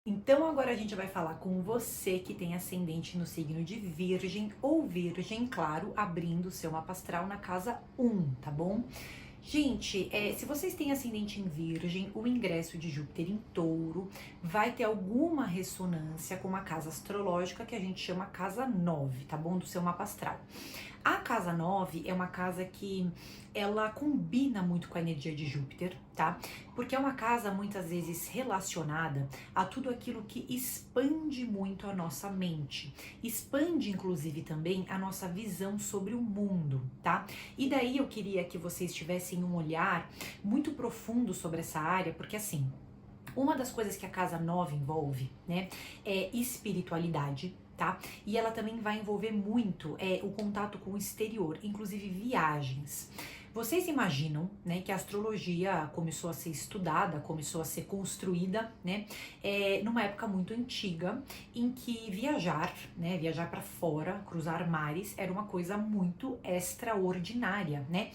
Então agora a gente vai falar com você que tem ascendente no signo de Virgem ou Virgem, claro, abrindo o seu mapa astral na casa 1, tá bom? Gente, se vocês têm ascendente em Virgem, o ingresso de Júpiter em Touro vai ter alguma ressonância com uma casa astrológica que a gente chama casa 9, tá bom? Do seu mapa astral. A casa 9 é uma casa que ela combina muito com a energia de Júpiter, tá? Porque é uma casa muitas vezes relacionada a tudo aquilo que expande muito a nossa mente. Expande inclusive também a nossa visão sobre o mundo, tá? E daí eu queria que vocês tivessem um olhar muito profundo sobre essa área, porque assim, uma das coisas que a casa 9 envolve, né, é espiritualidade, tá? E ela também vai envolver muito o contato com o exterior, inclusive viagens. Vocês imaginam, né, que a astrologia começou a ser estudada, começou a ser construída, né, numa época muito antiga, em que viajar, né, viajar para fora, cruzar mares, era uma coisa muito extraordinária, né?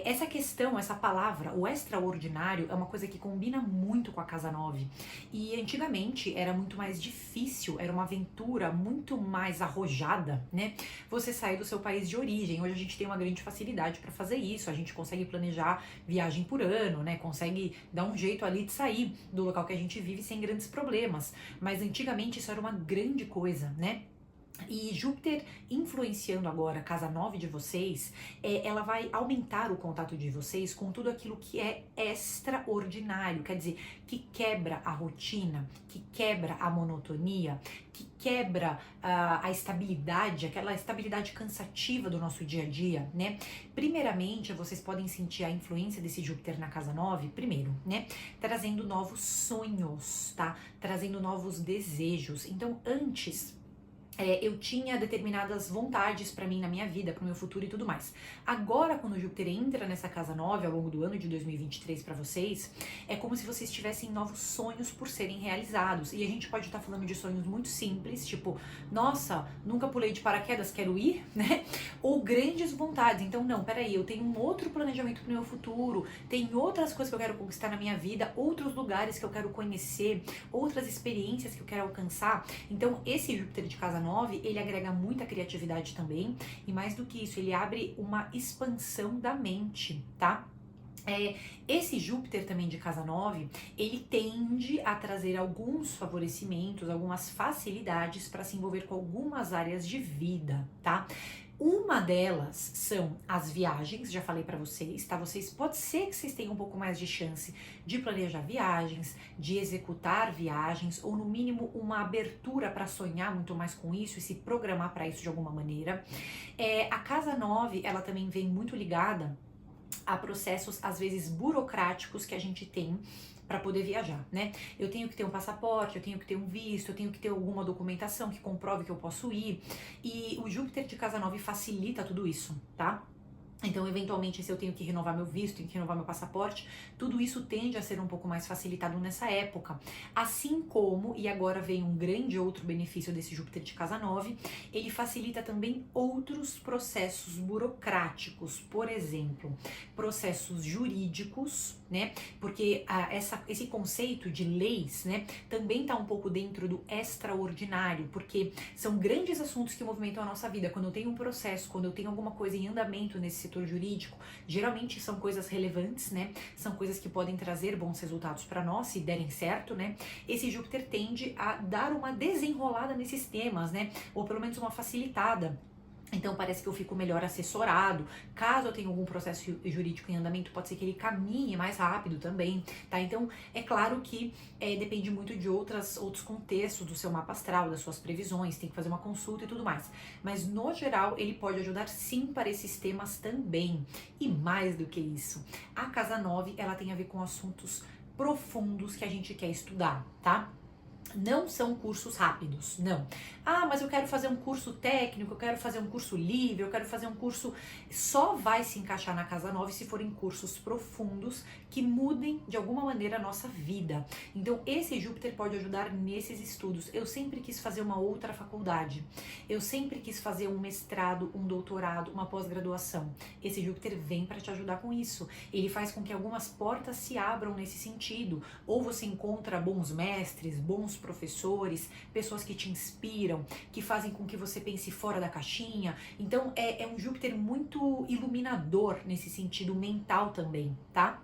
Essa questão, essa palavra, o extraordinário, é uma coisa que combina muito com a casa 9. E antigamente era muito mais difícil, era uma aventura muito mais arrojada, né? Você sair do seu país de origem. Hoje a gente tem uma grande facilidade para fazer isso, a gente consegue planejar viagem por ano, né? Consegue dar um jeito ali de sair do local que a gente vive sem grandes problemas. Mas antigamente isso era uma grande coisa, né? E Júpiter influenciando agora a casa 9 de vocês, ela vai aumentar o contato de vocês com tudo aquilo que é extraordinário, quer dizer, que quebra a rotina, que quebra a monotonia, que quebra a estabilidade, aquela estabilidade cansativa do nosso dia a dia, né? Primeiramente, vocês podem sentir a influência desse Júpiter na casa 9, primeiro, né? Trazendo novos sonhos, tá? Trazendo novos desejos. Então, antes eu tinha determinadas vontades para mim na minha vida, para o meu futuro e tudo mais. Agora, quando o Júpiter entra nessa casa 9 ao longo do ano de 2023 para vocês, é como se vocês tivessem novos sonhos por serem realizados. E a gente pode estar falando de sonhos muito simples, tipo, nossa, nunca pulei de paraquedas, quero ir, né? Ou grandes vontades. Então, não, peraí, eu tenho um outro planejamento para o meu futuro, tem outras coisas que eu quero conquistar na minha vida, outros lugares que eu quero conhecer, outras experiências que eu quero alcançar. Então, esse Júpiter de casa 9, ele agrega muita criatividade também, e mais do que isso, ele abre uma expansão da mente, tá? Esse Júpiter também de casa 9, ele tende a trazer alguns favorecimentos, algumas facilidades para se envolver com algumas áreas de vida, tá? Uma delas são as viagens, já falei para vocês, tá? Pode ser que vocês tenham um pouco mais de chance de planejar viagens, de executar viagens, ou no mínimo uma abertura para sonhar muito mais com isso e se programar para isso de alguma maneira. A casa 9, ela também vem muito ligada a processos, às vezes, burocráticos que a gente tem para poder viajar, né? Eu tenho que ter um passaporte, eu tenho que ter um visto, eu tenho que ter alguma documentação que comprove que eu posso ir. E o Júpiter de casa 9 facilita tudo isso, tá? Então, eventualmente, se eu tenho que renovar meu visto, tenho que renovar meu passaporte, tudo isso tende a ser um pouco mais facilitado nessa época. Assim como, e agora vem um grande outro benefício desse Júpiter de casa 9, ele facilita também outros processos burocráticos, por exemplo, processos jurídicos, né? Porque esse conceito de leis, né, também está um pouco dentro do extraordinário, porque são grandes assuntos que movimentam a nossa vida. Quando eu tenho um processo, quando eu tenho alguma coisa em andamento nesse setor jurídico, geralmente são coisas relevantes, né? São coisas que podem trazer bons resultados para nós, se derem certo, né? Esse Júpiter tende a dar uma desenrolada nesses temas, né? Ou pelo menos uma facilitada. Então parece que eu fico melhor assessorado. Caso eu tenha algum processo jurídico em andamento, pode ser que ele caminhe mais rápido também, tá? Então é claro que depende muito de outros contextos do seu mapa astral, das suas previsões, tem que fazer uma consulta e tudo mais. Mas no geral ele pode ajudar sim para esses temas também. E mais do que isso, a casa 9, ela tem a ver com assuntos profundos que a gente quer estudar, tá? Não são cursos rápidos, não. Ah, mas eu quero fazer um curso técnico, eu quero fazer um curso livre, eu quero fazer um curso... Só vai se encaixar na casa 9 se forem cursos profundos que mudem de alguma maneira a nossa vida. Então, esse Júpiter pode ajudar nesses estudos. Eu sempre quis fazer uma outra faculdade. Eu sempre quis fazer um mestrado, um doutorado, uma pós-graduação. Esse Júpiter vem para te ajudar com isso. Ele faz com que algumas portas se abram nesse sentido. Ou você encontra bons mestres, bons professores, pessoas que te inspiram, que fazem com que você pense fora da caixinha. Então é um Júpiter muito iluminador nesse sentido mental também, tá?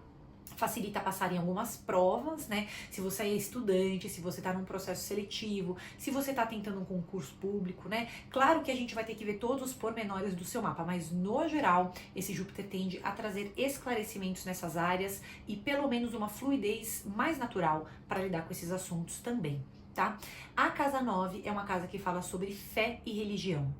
Facilita passar em algumas provas, né? Se você é estudante, se você tá num processo seletivo, se você tá tentando um concurso público, né? Claro que a gente vai ter que ver todos os pormenores do seu mapa, mas no geral, esse Júpiter tende a trazer esclarecimentos nessas áreas e pelo menos uma fluidez mais natural para lidar com esses assuntos também, tá? A casa 9 é uma casa que fala sobre fé e religião.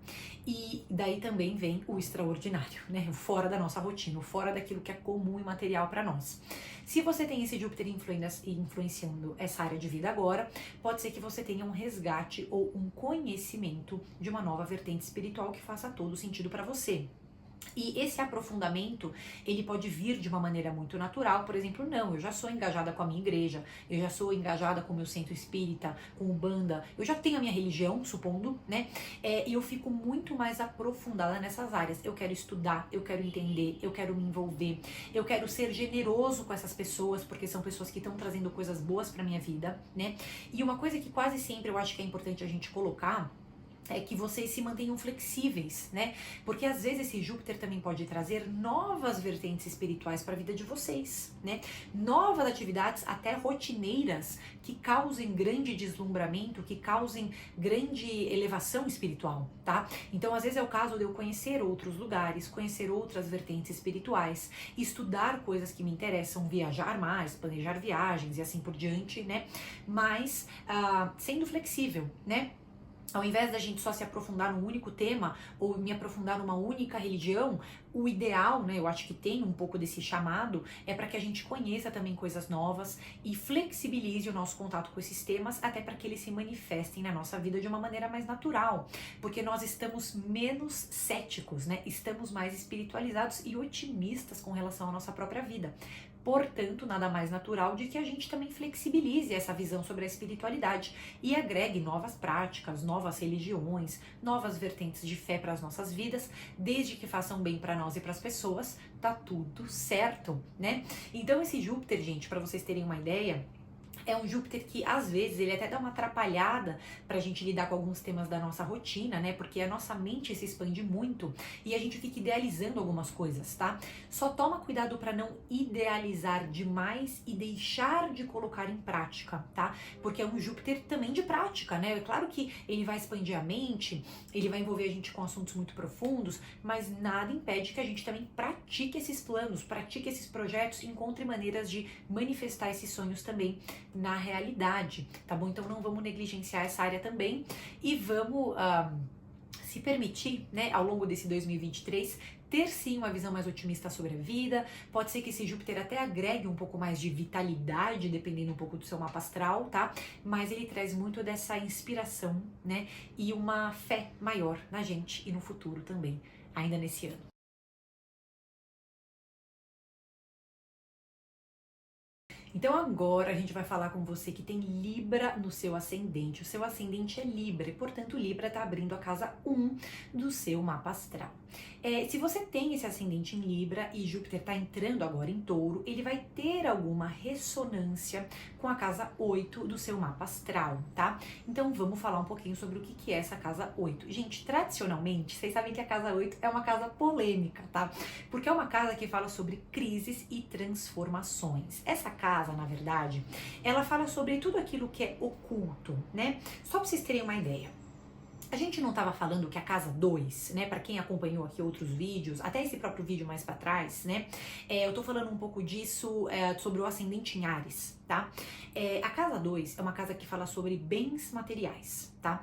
E daí também vem o extraordinário, né? O fora da nossa rotina, o fora daquilo que é comum e material para nós. Se você tem esse Júpiter influenciando essa área de vida agora, pode ser que você tenha um resgate ou um conhecimento de uma nova vertente espiritual que faça todo sentido para você. E esse aprofundamento, ele pode vir de uma maneira muito natural. Por exemplo, não, eu já sou engajada com a minha igreja, eu já sou engajada com o meu centro espírita, com o Umbanda, eu já tenho a minha religião, supondo, né? E eu fico muito mais aprofundada nessas áreas. Eu quero estudar, eu quero entender, eu quero me envolver, eu quero ser generoso com essas pessoas, porque são pessoas que estão trazendo coisas boas pra minha vida, né? E uma coisa que quase sempre eu acho que é importante a gente colocar é que vocês se mantenham flexíveis, né? Porque às vezes esse Júpiter também pode trazer novas vertentes espirituais para a vida de vocês, né? Novas atividades até rotineiras que causem grande deslumbramento, que causem grande elevação espiritual, tá? Então às vezes é o caso de eu conhecer outros lugares, conhecer outras vertentes espirituais, estudar coisas que me interessam, viajar mais, planejar viagens e assim por diante, né? Mas sendo flexível, né? Ao invés da gente só se aprofundar num único tema ou me aprofundar numa única religião, o ideal, né, eu acho que tem um pouco desse chamado, é para que a gente conheça também coisas novas e flexibilize o nosso contato com esses temas, até para que eles se manifestem na nossa vida de uma maneira mais natural, porque nós estamos menos céticos, né? Estamos mais espiritualizados e otimistas com relação à nossa própria vida. Portanto, nada mais natural de que a gente também flexibilize essa visão sobre a espiritualidade e agregue novas práticas, novas religiões, novas vertentes de fé para as nossas vidas, desde que façam bem para nós e para as pessoas, tá tudo certo, né? Então esse Júpiter, gente, para vocês terem uma ideia, é um Júpiter que, às vezes, ele até dá uma atrapalhada pra gente lidar com alguns temas da nossa rotina, né? Porque a nossa mente se expande muito e a gente fica idealizando algumas coisas, tá? Só toma cuidado pra não idealizar demais e deixar de colocar em prática, tá? Porque é um Júpiter também de prática, né? É claro que ele vai expandir a mente, ele vai envolver a gente com assuntos muito profundos, mas nada impede que a gente também pratique esses planos, pratique esses projetos, encontre maneiras de manifestar esses sonhos também na realidade, tá bom? Então não vamos negligenciar essa área também e vamos se permitir, né, ao longo desse 2023, ter sim uma visão mais otimista sobre a vida. Pode ser que esse Júpiter até agregue um pouco mais de vitalidade, dependendo um pouco do seu mapa astral, tá? Mas ele traz muito dessa inspiração, né, e uma fé maior na gente e no futuro também, ainda nesse ano. Então agora a gente vai falar com você que tem Libra no seu ascendente. O seu ascendente é Libra e, portanto, Libra está abrindo a casa 1 do seu mapa astral. Se você tem esse ascendente em Libra e Júpiter está entrando agora em Touro, ele vai ter alguma ressonância com a casa 8 do seu mapa astral, tá? Então vamos falar um pouquinho sobre o que é essa casa 8. Gente, tradicionalmente, vocês sabem que a casa 8 é uma casa polêmica, tá? Porque é uma casa que fala sobre crises e transformações. Essa casa, na verdade, ela fala sobre tudo aquilo que é oculto, né? Só para vocês terem uma ideia. A gente não estava falando que a casa 2, né, para quem acompanhou aqui outros vídeos, até esse próprio vídeo mais para trás, né, eu tô falando um pouco disso sobre o ascendente em Áries, tá? A casa 2 é uma casa que fala sobre bens materiais, tá?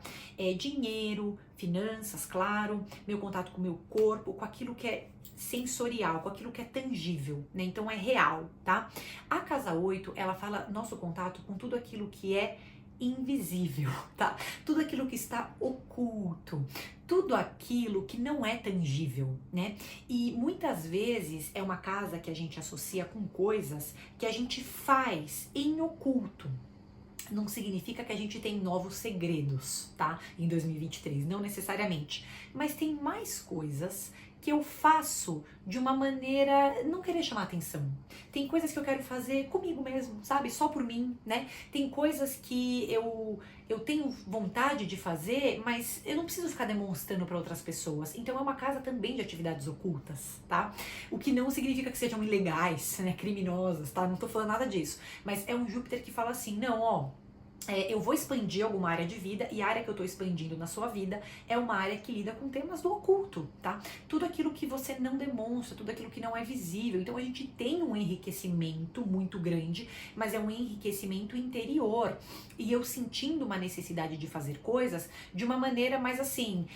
Dinheiro, finanças, claro, meu contato com o meu corpo, com aquilo que é sensorial, com aquilo que é tangível, né? Então é real, tá? A casa 8, ela fala nosso contato com tudo aquilo que é invisível, tá? Tudo aquilo que está oculto, tudo aquilo que não é tangível, né? E muitas vezes é uma casa que a gente associa com coisas que a gente faz em oculto. Não significa que a gente tem novos segredos, tá? Em 2023, não necessariamente. Mas tem mais coisas que eu faço de uma maneira, não querer chamar atenção. Tem coisas que eu quero fazer comigo mesmo, sabe? Só por mim, né? Tem coisas que eu tenho vontade de fazer, mas eu não preciso ficar demonstrando para outras pessoas. Então é uma casa também de atividades ocultas, tá? O que não significa que sejam ilegais, né? Criminosas, tá? Não tô falando nada disso. Mas é um Júpiter que fala assim, não, ó, eu vou expandir alguma área de vida e a área que eu estou expandindo na sua vida é uma área que lida com temas do oculto, tá? Tudo aquilo que você não demonstra, tudo aquilo que não é visível. Então a gente tem um enriquecimento muito grande, mas é um enriquecimento interior. E eu sentindo uma necessidade de fazer coisas de uma maneira mais assim,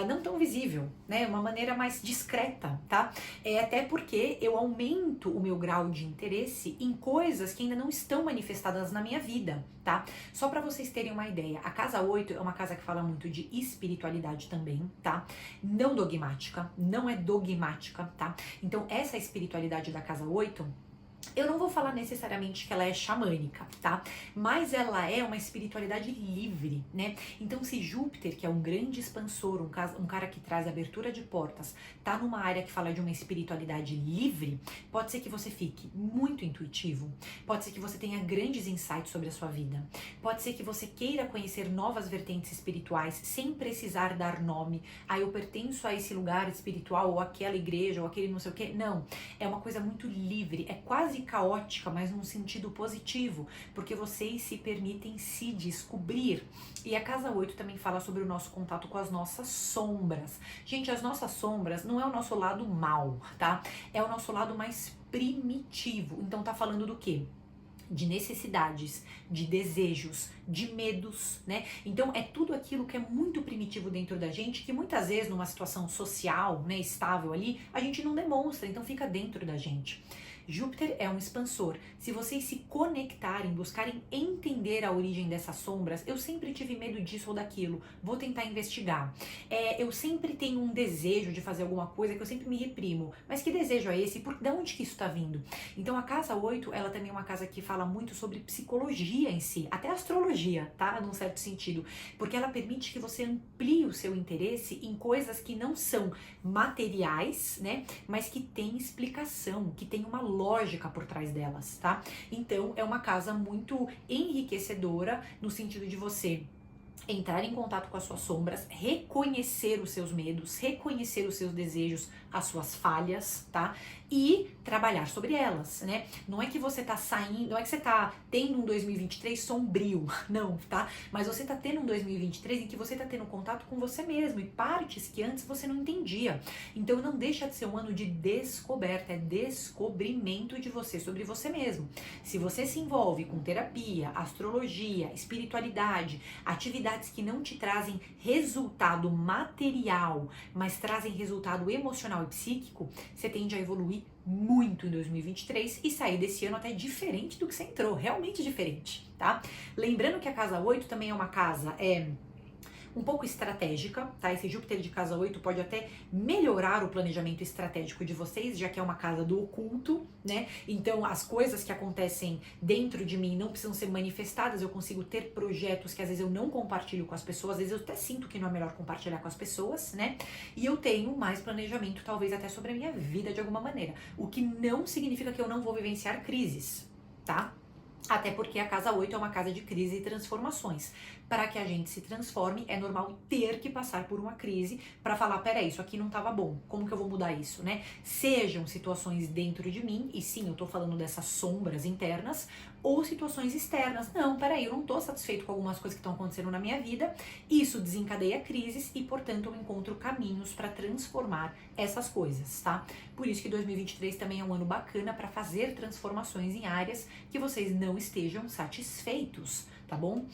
não tão visível, né? Uma maneira mais discreta, tá? Até porque eu aumento o meu grau de interesse em coisas que ainda não estão manifestadas na minha vida, tá? Só para vocês terem uma ideia, a casa 8 é uma casa que fala muito de espiritualidade também, tá? Não dogmática, não é dogmática, tá? Então essa espiritualidade da casa 8, eu não vou falar necessariamente que ela é xamânica, tá? Mas ela é uma espiritualidade livre, né? Então, se Júpiter, que é um grande expansor, um cara que traz abertura de portas, tá numa área que fala de uma espiritualidade livre, pode ser que você fique muito intuitivo, pode ser que você tenha grandes insights sobre a sua vida, pode ser que você queira conhecer novas vertentes espirituais sem precisar dar nome. Eu pertenço a esse lugar espiritual, ou aquela igreja, ou aquele não sei o quê. Não, é uma coisa muito livre, é quase caótica, mas num sentido positivo, porque vocês se permitem se descobrir. E a casa 8 também fala sobre o nosso contato com as nossas sombras. Gente, as nossas sombras não é o nosso lado mal, tá? É o nosso lado mais primitivo. Então tá falando do quê? de necessidades, de desejos, de medos, né? Então é tudo aquilo que é muito primitivo dentro da gente, que muitas vezes numa situação social, né, estável ali, a gente não demonstra, então fica dentro da gente. Júpiter é um expansor. Se vocês se conectarem, buscarem entender a origem dessas sombras, eu sempre tive medo disso ou daquilo, vou tentar investigar. Eu sempre tenho um desejo de fazer alguma coisa que eu sempre me reprimo. Mas que desejo é esse? De onde que isso está vindo? Então a casa 8, ela também é uma casa que fala muito sobre psicologia em si, até astrologia, tá? Num certo sentido. Porque ela permite que você amplie o seu interesse em coisas que não são materiais, né? Mas que têm explicação, que tem uma lógica por trás delas, tá? Então é uma casa muito enriquecedora no sentido de você entrar em contato com as suas sombras, reconhecer os seus medos, reconhecer os seus desejos, as suas falhas, tá? E trabalhar sobre elas, né? Não é que você tá saindo, não é que você tá tendo um 2023 sombrio, não, tá? Mas você tá tendo um 2023 em que você tá tendo contato com você mesmo e partes que antes você não entendia. Então não deixa de ser um ano de descoberta, é descobrimento de você sobre você mesmo. Se você se envolve com terapia, astrologia, espiritualidade, atividades que não te trazem resultado material, mas trazem resultado emocional e psíquico, você tende a evoluir muito em 2023 e sair desse ano até diferente do que você entrou, realmente diferente, tá? Lembrando que a casa 8 também é uma casa um pouco estratégica, tá? Esse Júpiter de casa 8 pode até melhorar o planejamento estratégico de vocês, já que é uma casa do oculto, né? Então, as coisas que acontecem dentro de mim não precisam ser manifestadas, eu consigo ter projetos que às vezes eu não compartilho com as pessoas, às vezes eu até sinto que não é melhor compartilhar com as pessoas, né? E eu tenho mais planejamento, talvez até sobre a minha vida de alguma maneira, o que não significa que eu não vou vivenciar crises, tá? Até porque a casa 8 é uma casa de crise e transformações. Para que a gente se transforme, é normal ter que passar por uma crise para falar, peraí, isso aqui não estava bom, como que eu vou mudar isso, né? Sejam situações dentro de mim, e sim, eu tô falando dessas sombras internas, ou situações externas. Não, peraí, eu não tô satisfeito com algumas coisas que estão acontecendo na minha vida, isso desencadeia crises e, portanto, eu encontro caminhos para transformar essas coisas, tá? Por isso que 2023 também é um ano bacana para fazer transformações em áreas que vocês não estejam satisfeitos, tá bom?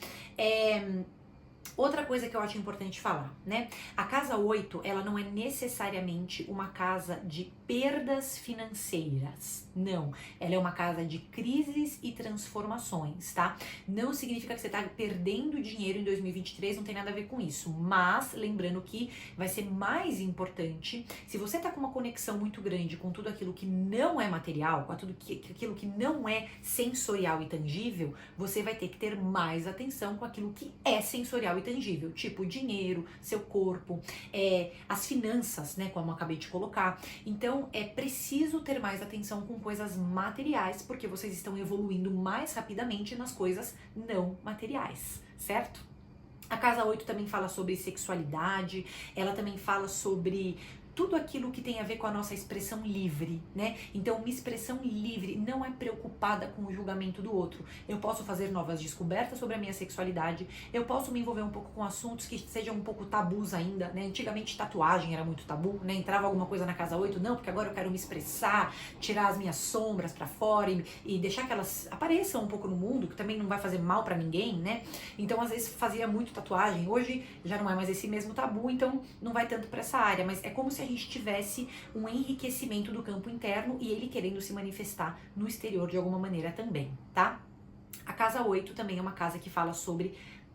Outra coisa que eu acho importante falar, né? A casa 8, ela não é necessariamente uma casa de perdas financeiras. Não, ela é uma casa de crises e transformações, tá? Não significa que você tá perdendo dinheiro em 2023, não tem nada a ver com isso. Mas, lembrando que vai ser mais importante, se você tá com uma conexão muito grande com tudo aquilo que não é material, com aquilo que não é sensorial e tangível, você vai ter que ter mais atenção com aquilo que é sensorial e tangível, tipo dinheiro, seu corpo, as finanças, né, como eu acabei de colocar. Então, é preciso ter mais atenção com coisas materiais, porque vocês estão evoluindo mais rapidamente nas coisas não materiais, certo? A casa 8 também fala sobre sexualidade, ela também fala sobre tudo aquilo que tem a ver com a nossa expressão livre, né? Então, uma expressão livre não é preocupada com o julgamento do outro. Eu posso fazer novas descobertas sobre a minha sexualidade, eu posso me envolver um pouco com assuntos que sejam um pouco tabus ainda, né? Antigamente, tatuagem era muito tabu, né? Entrava alguma coisa na casa 8, não, porque agora eu quero me expressar, tirar as minhas sombras pra fora e deixar que elas apareçam um pouco no mundo, que também não vai fazer mal pra ninguém, né? Então, às vezes, fazia muito tatuagem. Hoje, já não é mais esse mesmo tabu, então não vai tanto pra essa área, mas é como se a gente tivesse um enriquecimento do campo interno e ele querendo se manifestar no exterior de alguma maneira também, tá? A casa 8 também é uma casa que fala sobre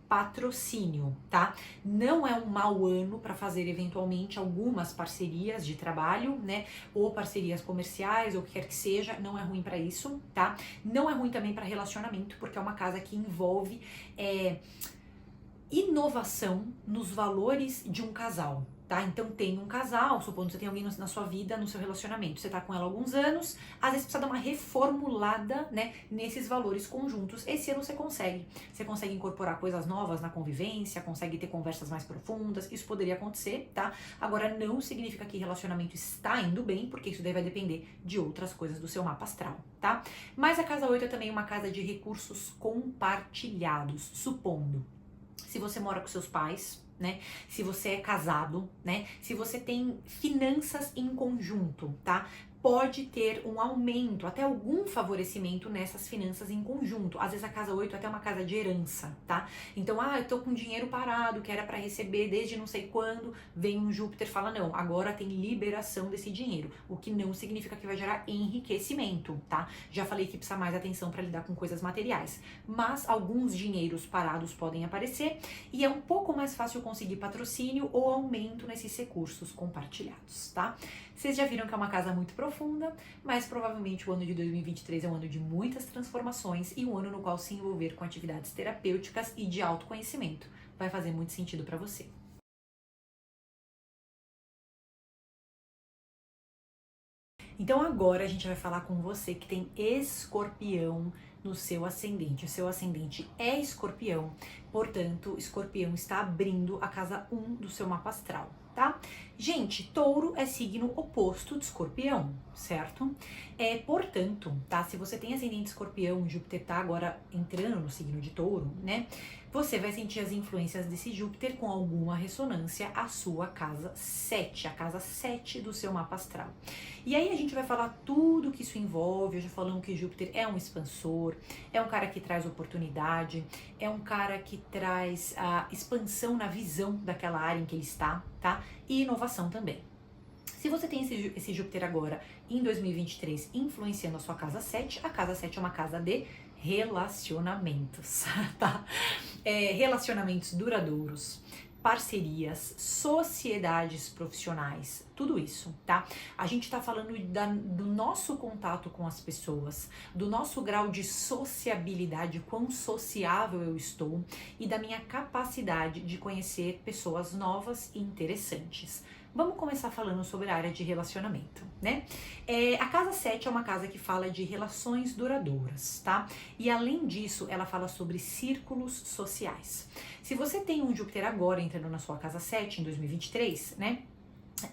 patrocínio, tá? Não é um mau ano para fazer eventualmente algumas parcerias de trabalho, né? Ou parcerias comerciais, ou o que quer que seja, não é ruim para isso, tá? Não é ruim também para relacionamento, porque é uma casa que envolve inovação nos valores de um casal, tá? Então tem um casal, supondo que você tem alguém na sua vida, no seu relacionamento, você tá com ela há alguns anos, às vezes precisa dar uma reformulada, né, nesses valores conjuntos. Esse ano você consegue incorporar coisas novas na convivência, consegue ter conversas mais profundas, isso poderia acontecer, tá? Agora não significa que relacionamento está indo bem, porque isso daí vai depender de outras coisas do seu mapa astral, tá? Mas a casa 8 é também uma casa de recursos compartilhados, supondo, se você mora com seus pais, né? Se você é casado, né? Se você tem finanças em conjunto, tá? pode ter um aumento, até algum favorecimento nessas finanças em conjunto. Às vezes a casa 8 é até uma casa de herança, tá? Então, eu tô com dinheiro parado, que era para receber desde não sei quando, vem um Júpiter e fala, não, agora tem liberação desse dinheiro, o que não significa que vai gerar enriquecimento, tá? Já falei que precisa mais atenção para lidar com coisas materiais, mas alguns dinheiros parados podem aparecer e é um pouco mais fácil conseguir patrocínio ou aumento nesses recursos compartilhados, tá? Vocês já viram que é uma casa muito profunda, mas provavelmente o ano de 2023 é um ano de muitas transformações e um ano no qual se envolver com atividades terapêuticas e de autoconhecimento vai fazer muito sentido para você. Então agora a gente vai falar com você que tem Escorpião no seu ascendente. O seu ascendente é Escorpião, portanto, Escorpião está abrindo a casa 1 do seu mapa astral, tá? Gente, Touro é signo oposto de Escorpião, certo? Portanto, tá? Se você tem ascendente Escorpião, Júpiter tá agora entrando no signo de Touro, né? Você vai sentir as influências desse Júpiter com alguma ressonância à sua casa 7, a casa 7 do seu mapa astral. E aí a gente vai falar tudo que isso envolve. Já falamos que Júpiter é um expansor, é um cara que traz oportunidade, é um cara que traz a expansão na visão daquela área em que ele está, tá? E inovação também. Se você tem esse Júpiter agora em 2023 influenciando a sua casa 7, a casa 7 é uma casa de relacionamentos, tá? Relacionamentos duradouros, parcerias, sociedades profissionais, tudo isso, tá? A gente tá falando do nosso contato com as pessoas, do nosso grau de sociabilidade, quão sociável eu estou e da minha capacidade de conhecer pessoas novas e interessantes. Vamos começar falando sobre a área de relacionamento, né? A casa 7 é uma casa que fala de relações duradouras, tá? E além disso, ela fala sobre círculos sociais. Se você tem um Júpiter agora entrando na sua casa 7 em 2023, né?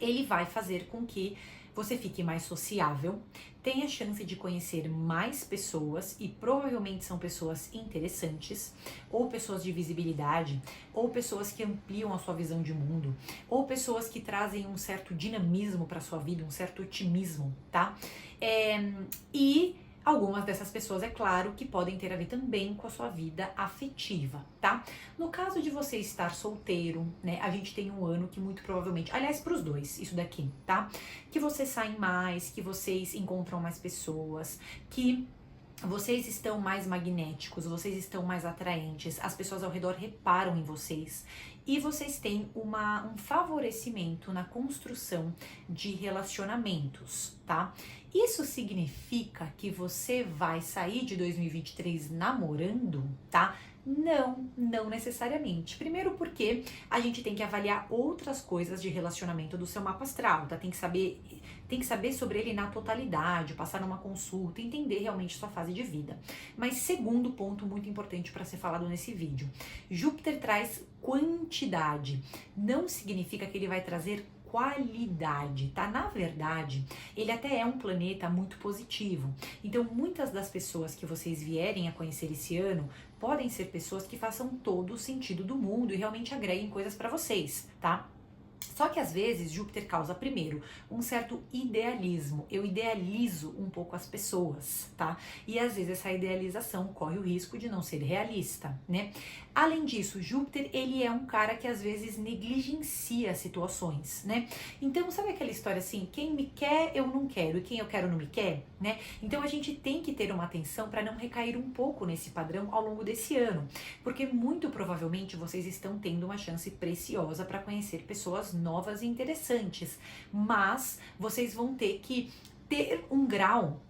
Ele vai fazer com que você fique mais sociável, tenha chance de conhecer mais pessoas e provavelmente são pessoas interessantes, ou pessoas de visibilidade, ou pessoas que ampliam a sua visão de mundo, ou pessoas que trazem um certo dinamismo para sua vida, um certo otimismo, tá? E algumas dessas pessoas, é claro, que podem ter a ver também com a sua vida afetiva, tá? No caso de você estar solteiro, né, a gente tem um ano que muito provavelmente, aliás, pros dois, isso daqui, tá? Que vocês saem mais, que vocês encontram mais pessoas, que vocês estão mais magnéticos, vocês estão mais atraentes, as pessoas ao redor reparam em vocês e vocês têm um favorecimento na construção de relacionamentos, tá? Isso significa que você vai sair de 2023 namorando, tá? Não necessariamente. Primeiro porque a gente tem que avaliar outras coisas de relacionamento do seu mapa astral, tá? Tem que saber sobre ele na totalidade, passar numa consulta, entender realmente sua fase de vida. Mas segundo ponto muito importante para ser falado nesse vídeo, Júpiter traz quantidade, não significa que ele vai trazer qualidade, tá? Na verdade, ele até é um planeta muito positivo. Então, muitas das pessoas que vocês vierem a conhecer esse ano podem ser pessoas que façam todo o sentido do mundo e realmente agreguem coisas para vocês, tá? Só que às vezes Júpiter causa, primeiro, um certo idealismo. Eu idealizo um pouco as pessoas, tá? E às vezes essa idealização corre o risco de não ser realista, né? Além disso, Júpiter, ele é um cara que às vezes negligencia situações, né? Então, sabe aquela história assim, quem me quer, eu não quero, e quem eu quero não me quer, né? Então a gente tem que ter uma atenção para não recair um pouco nesse padrão ao longo desse ano, porque muito provavelmente vocês estão tendo uma chance preciosa para conhecer pessoas novas e interessantes, mas vocês vão ter que ter um grau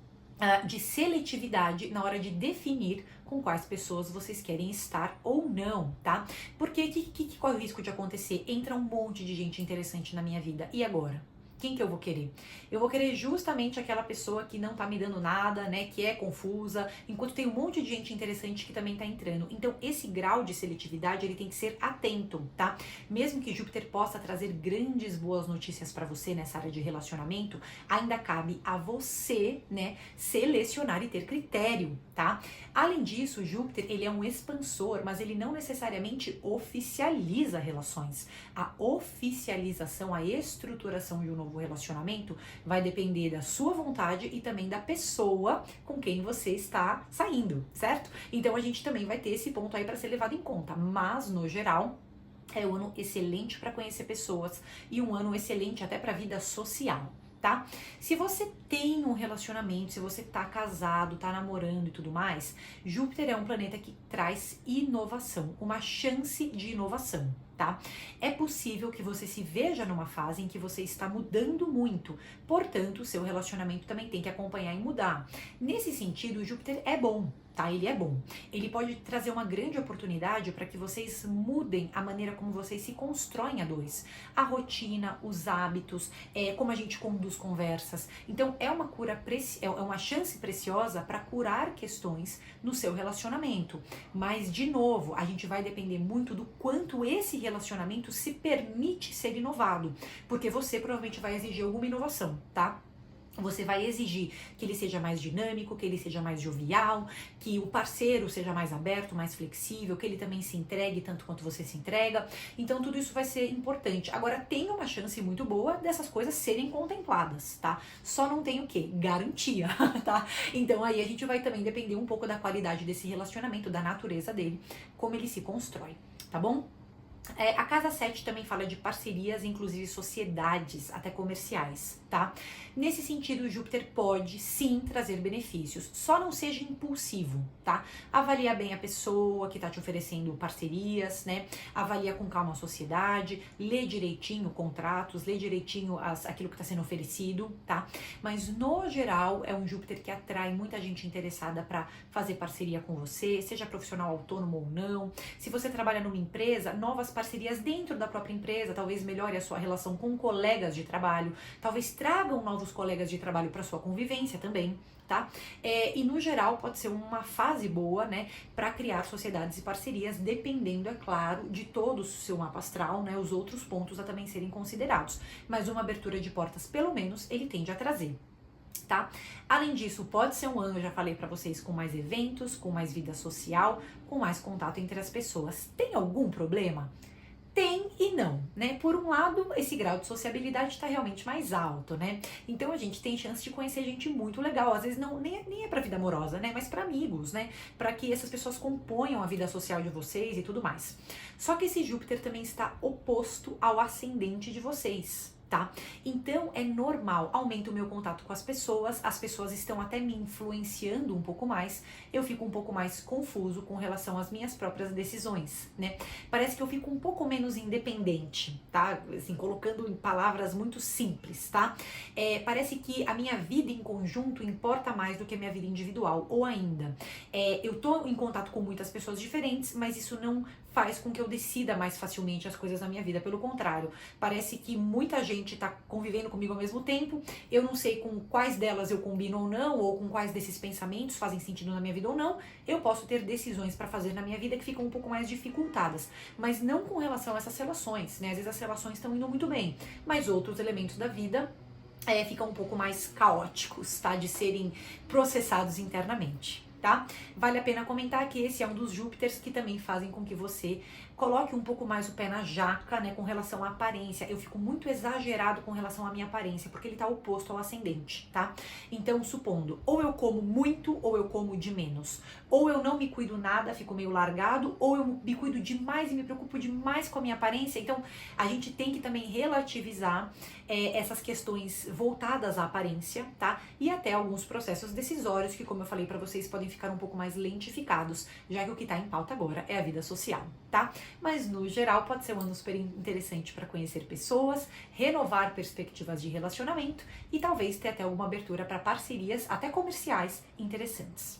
de seletividade na hora de definir com quais pessoas vocês querem estar ou não, tá? Porque que corre o risco de acontecer? Entra um monte de gente interessante na minha vida, e agora? Quem que eu vou querer? Eu vou querer justamente aquela pessoa que não tá me dando nada, né, que é confusa, enquanto tem um monte de gente interessante que também tá entrando. Então, esse grau de seletividade, ele tem que ser atento, tá? Mesmo que Júpiter possa trazer grandes boas notícias para você nessa área de relacionamento, ainda cabe a você, né, selecionar e ter critério, tá? Além disso, Júpiter, ele é um expansor, mas ele não necessariamente oficializa relações. A oficialização, a estruturação de um novo novo relacionamento vai depender da sua vontade e também da pessoa com quem você está saindo, certo? Então a gente também vai ter esse ponto aí para ser levado em conta, mas no geral é um ano excelente para conhecer pessoas e um ano excelente até para a vida social. Tá? Se você tem um relacionamento, se você tá casado, tá namorando e tudo mais, Júpiter é um planeta que traz inovação, uma chance de inovação, tá? É possível que você se veja numa fase em que você está mudando muito, portanto, o seu relacionamento também tem que acompanhar e mudar. Nesse sentido, Júpiter é bom, tá? Ele é bom. Ele pode trazer uma grande oportunidade para que vocês mudem a maneira como vocês se constroem a dois. A rotina, os hábitos, como a gente conduz conversas. Então, é uma chance preciosa para curar questões no seu relacionamento. Mas, de novo, a gente vai depender muito do quanto esse relacionamento se permite ser inovado. Porque você provavelmente vai exigir alguma inovação, tá? Você vai exigir que ele seja mais dinâmico, que ele seja mais jovial, que o parceiro seja mais aberto, mais flexível, que ele também se entregue tanto quanto você se entrega. Então tudo isso vai ser importante. Agora tem uma chance muito boa dessas coisas serem contempladas, tá? Só não tem o quê? Garantia, tá? Então aí a gente vai também depender um pouco da qualidade desse relacionamento, da natureza dele, como ele se constrói, tá bom? A casa 7 também fala de parcerias, inclusive sociedades, até comerciais, tá? Nesse sentido, Júpiter pode sim trazer benefícios, só não seja impulsivo, tá? Avalia bem a pessoa que tá te oferecendo parcerias, né? Avalia com calma a sociedade, lê direitinho contratos, lê direitinho aquilo que tá sendo oferecido, tá? Mas no geral, é um Júpiter que atrai muita gente interessada para fazer parceria com você, seja profissional autônomo ou não. Se você trabalha numa empresa, novas parcerias dentro da própria empresa, talvez melhore a sua relação com colegas de trabalho, talvez tragam novos colegas de trabalho para sua convivência também, tá? E no geral pode ser uma fase boa, né, para criar sociedades e parcerias, dependendo, é claro, de todo o seu mapa astral, né, os outros pontos a também serem considerados. Mas uma abertura de portas, pelo menos, ele tende a trazer. Tá? Além disso, pode ser um ano, eu já falei para vocês, com mais eventos, com mais vida social, com mais contato entre as pessoas. Tem algum problema? Tem e não, né? Por um lado, esse grau de sociabilidade está realmente mais alto, né? Então a gente tem chance de conhecer gente muito legal, às vezes nem é para vida amorosa, né? Mas para amigos, né? Para que essas pessoas componham a vida social de vocês e tudo mais. Só que esse Júpiter também está oposto ao ascendente de vocês. Tá? Então é normal, aumenta o meu contato com as pessoas estão até me influenciando um pouco mais, eu fico um pouco mais confuso com relação às minhas próprias decisões, né? Parece que eu fico um pouco menos independente, tá? Assim, colocando em palavras muito simples, tá? Parece que a minha vida em conjunto importa mais do que a minha vida individual, ou ainda, eu tô em contato com muitas pessoas diferentes, mas isso não faz com que eu decida mais facilmente as coisas na minha vida, pelo contrário, parece que muita gente tá convivendo comigo ao mesmo tempo, eu não sei com quais delas eu combino ou não, ou com quais desses pensamentos fazem sentido na minha vida ou não, eu posso ter decisões para fazer na minha vida que ficam um pouco mais dificultadas, mas não com relação a essas relações, né? Às vezes as relações estão indo muito bem, mas outros elementos da vida ficam um pouco mais caóticos, tá? De serem processados internamente. Tá? Vale a pena comentar que esse é um dos Júpiters que também fazem com que você coloque um pouco mais o pé na jaca, né, com relação à aparência. Eu fico muito exagerado com relação à minha aparência, porque ele tá oposto ao ascendente, tá? Então, supondo, ou eu como muito, ou eu como de menos. Ou eu não me cuido nada, fico meio largado, ou eu me cuido demais e me preocupo demais com a minha aparência. Então, a gente tem que também relativizar essas questões voltadas à aparência, tá? E até alguns processos decisórios que, como eu falei pra vocês, podem ficar um pouco mais lentificados, já que o que tá em pauta agora é a vida social, tá? Mas no geral pode ser um ano super interessante para conhecer pessoas, renovar perspectivas de relacionamento e talvez ter até alguma abertura para parcerias, até comerciais, interessantes.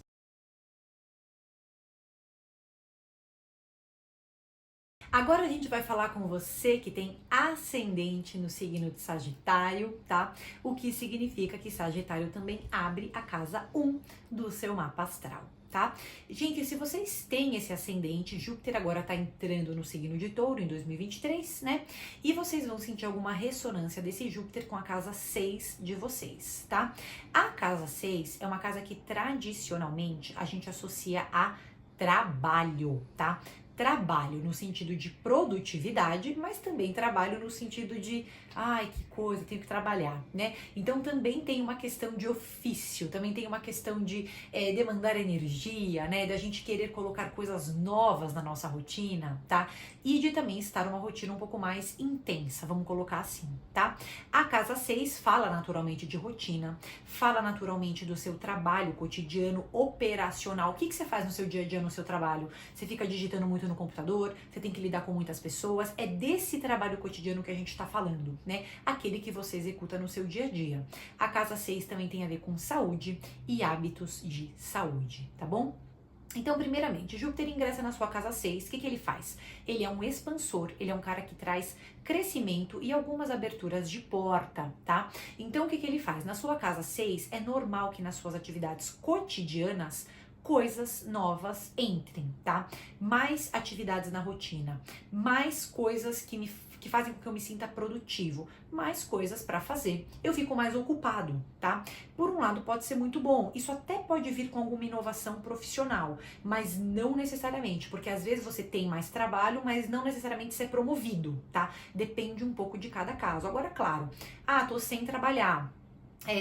Agora a gente vai falar com você que tem ascendente no signo de Sagitário, tá? O que significa que Sagitário também abre a casa 1 do seu mapa astral. Tá? Gente, se vocês têm esse ascendente, Júpiter agora tá entrando no signo de Touro em 2023, né? E vocês vão sentir alguma ressonância desse Júpiter com a casa 6 de vocês, tá? A casa 6 é uma casa que tradicionalmente a gente associa a trabalho, tá? trabalho no sentido de produtividade, mas também trabalho no sentido de, ai, que coisa, tenho que trabalhar, né? Então também tem uma questão de ofício, também tem uma questão de demandar energia, né? Da gente querer colocar coisas novas na nossa rotina, tá? E de também estar uma rotina um pouco mais intensa, vamos colocar assim, tá? A casa 6 fala naturalmente de rotina, fala naturalmente do seu trabalho cotidiano, operacional. O que você faz no seu dia a dia, no seu trabalho? Você fica digitando muito no computador, você tem que lidar com muitas pessoas, é desse trabalho cotidiano que a gente tá falando, né? Aquele que você executa no seu dia a dia. A casa 6 também tem a ver com saúde e hábitos de saúde, tá bom? Então, primeiramente, Júpiter ingressa na sua casa 6, o que ele faz? Ele é um expansor, ele é um cara que traz crescimento e algumas aberturas de porta, tá? Então, o que ele faz? Na sua casa 6, é normal que nas suas atividades cotidianas coisas novas entrem, tá? Mais atividades na rotina, mais coisas que fazem com que eu me sinta produtivo, mais coisas para fazer. Eu fico mais ocupado, tá? Por um lado pode ser muito bom, isso até pode vir com alguma inovação profissional, mas não necessariamente, porque às vezes você tem mais trabalho, mas não necessariamente ser promovido, tá? Depende um pouco de cada caso. Agora, claro, tô sem trabalhar,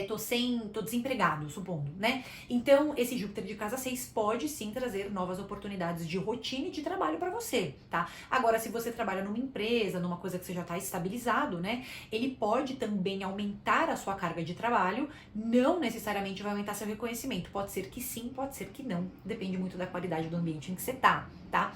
tô desempregado, supondo, né? Então, esse Júpiter de casa 6 pode sim trazer novas oportunidades de rotina e de trabalho para você, tá? Agora, se você trabalha numa empresa, numa coisa que você já tá estabilizado, né? Ele pode também aumentar a sua carga de trabalho, não necessariamente vai aumentar seu reconhecimento. Pode ser que sim, pode ser que não. Depende muito da qualidade do ambiente em que você tá, tá?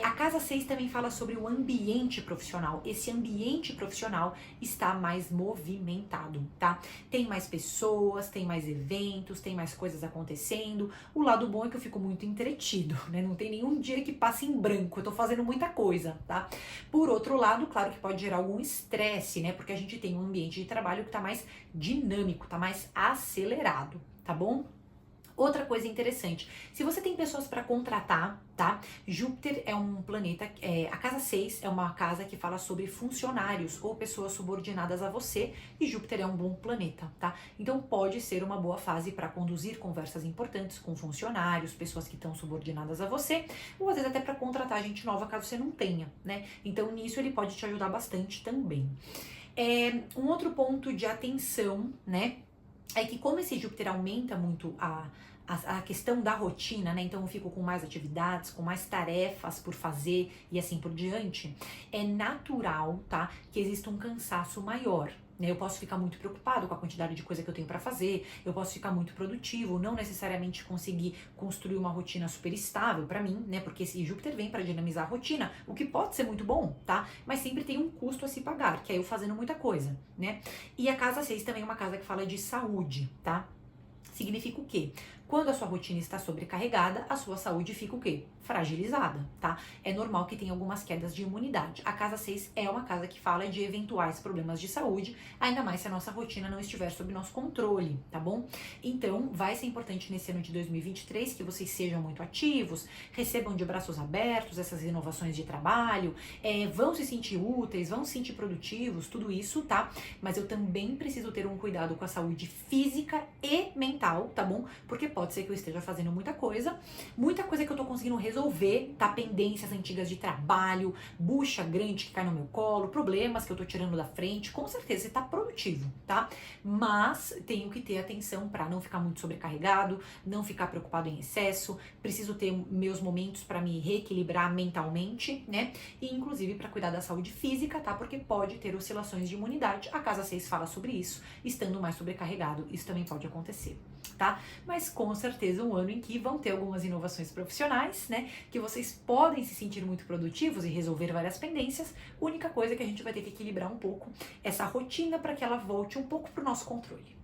A casa 6 também fala sobre o ambiente profissional. Esse ambiente profissional está mais movimentado, tá? Tem mais pessoas, tem mais eventos, tem mais coisas acontecendo. O lado bom é que eu fico muito entretido, né? Não tem nenhum dia que passe em branco, eu tô fazendo muita coisa, tá? Por outro lado, claro que pode gerar algum estresse, né? Porque a gente tem um ambiente de trabalho que tá mais dinâmico, tá mais acelerado, tá bom? Outra coisa interessante, se você tem pessoas para contratar, tá? Júpiter é um planeta, a casa 6 é uma casa que fala sobre funcionários ou pessoas subordinadas a você, e Júpiter é um bom planeta, tá? Então pode ser uma boa fase para conduzir conversas importantes com funcionários, pessoas que estão subordinadas a você, ou às vezes até para contratar gente nova caso você não tenha, né? Então nisso ele pode te ajudar bastante também. Um outro ponto de atenção, né? É que como esse Júpiter aumenta muito a questão da rotina, né? Então eu fico com mais atividades, com mais tarefas por fazer e assim por diante, é natural, tá? Que exista um cansaço maior. Né? Eu posso ficar muito preocupado com a quantidade de coisa que eu tenho para fazer, eu posso ficar muito produtivo, não necessariamente conseguir construir uma rotina super estável para mim, né? Porque esse Júpiter vem para dinamizar a rotina, o que pode ser muito bom, tá? Mas sempre tem um custo a se pagar, que é eu fazendo muita coisa, né? E a casa 6 também é uma casa que fala de saúde, tá? Significa o quê? Quando a sua rotina está sobrecarregada, a sua saúde fica o quê? Fragilizada, tá? É normal que tenha algumas quedas de imunidade. A casa 6 é uma casa que fala de eventuais problemas de saúde, ainda mais se a nossa rotina não estiver sob nosso controle, tá bom? Então, vai ser importante nesse ano de 2023 que vocês sejam muito ativos, recebam de braços abertos essas inovações de trabalho, vão se sentir úteis, vão se sentir produtivos, tudo isso, tá? Mas eu também preciso ter um cuidado com a saúde física e mental, tá bom? Porque pode ser que eu esteja fazendo muita coisa que eu tô conseguindo resolver, tá? Pendências antigas de trabalho, bucha grande que cai no meu colo, problemas que eu tô tirando da frente, com certeza você tá produtivo, tá? Mas tenho que ter atenção para não ficar muito sobrecarregado, não ficar preocupado em excesso, preciso ter meus momentos para me reequilibrar mentalmente, né? E inclusive para cuidar da saúde física, tá? Porque pode ter oscilações de imunidade, a casa 6 fala sobre isso, estando mais sobrecarregado, isso também pode acontecer, tá? Mas com certeza um ano em que vão ter algumas inovações profissionais, né? Que vocês podem se sentir muito produtivos e resolver várias pendências. A única coisa é que a gente vai ter que equilibrar um pouco essa rotina para que ela volte um pouco para o nosso controle.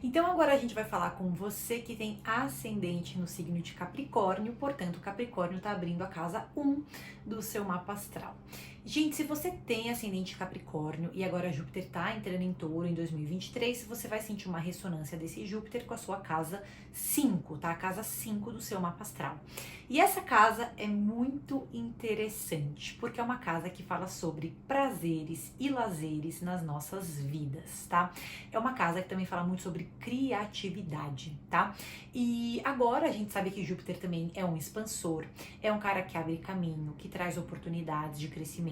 Então agora a gente vai falar com você que tem ascendente no signo de Capricórnio, portanto Capricórnio está abrindo a casa 1 do seu mapa astral. Gente, se você tem ascendente Capricórnio e agora Júpiter tá entrando em Touro em 2023, você vai sentir uma ressonância desse Júpiter com a sua casa 5, tá? A casa 5 do seu mapa astral. E essa casa é muito interessante, porque é uma casa que fala sobre prazeres e lazeres nas nossas vidas, tá? É uma casa que também fala muito sobre criatividade, tá? E agora a gente sabe que Júpiter também é um expansor, é um cara que abre caminho, que traz oportunidades de crescimento,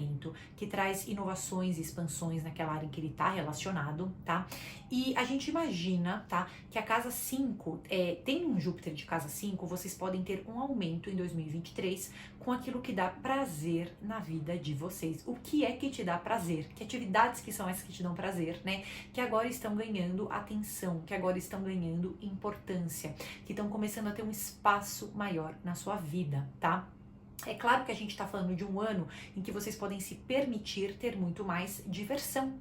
que traz inovações e expansões naquela área em que ele está relacionado, tá? E a gente imagina, tá, que a casa 5, tem um Júpiter de casa 5, vocês podem ter um aumento em 2023 com aquilo que dá prazer na vida de vocês. O que é que te dá prazer? Que atividades que são essas que te dão prazer, né? Que agora estão ganhando atenção, que agora estão ganhando importância, que estão começando a ter um espaço maior na sua vida, tá? É claro que a gente está falando de um ano em que vocês podem se permitir ter muito mais diversão.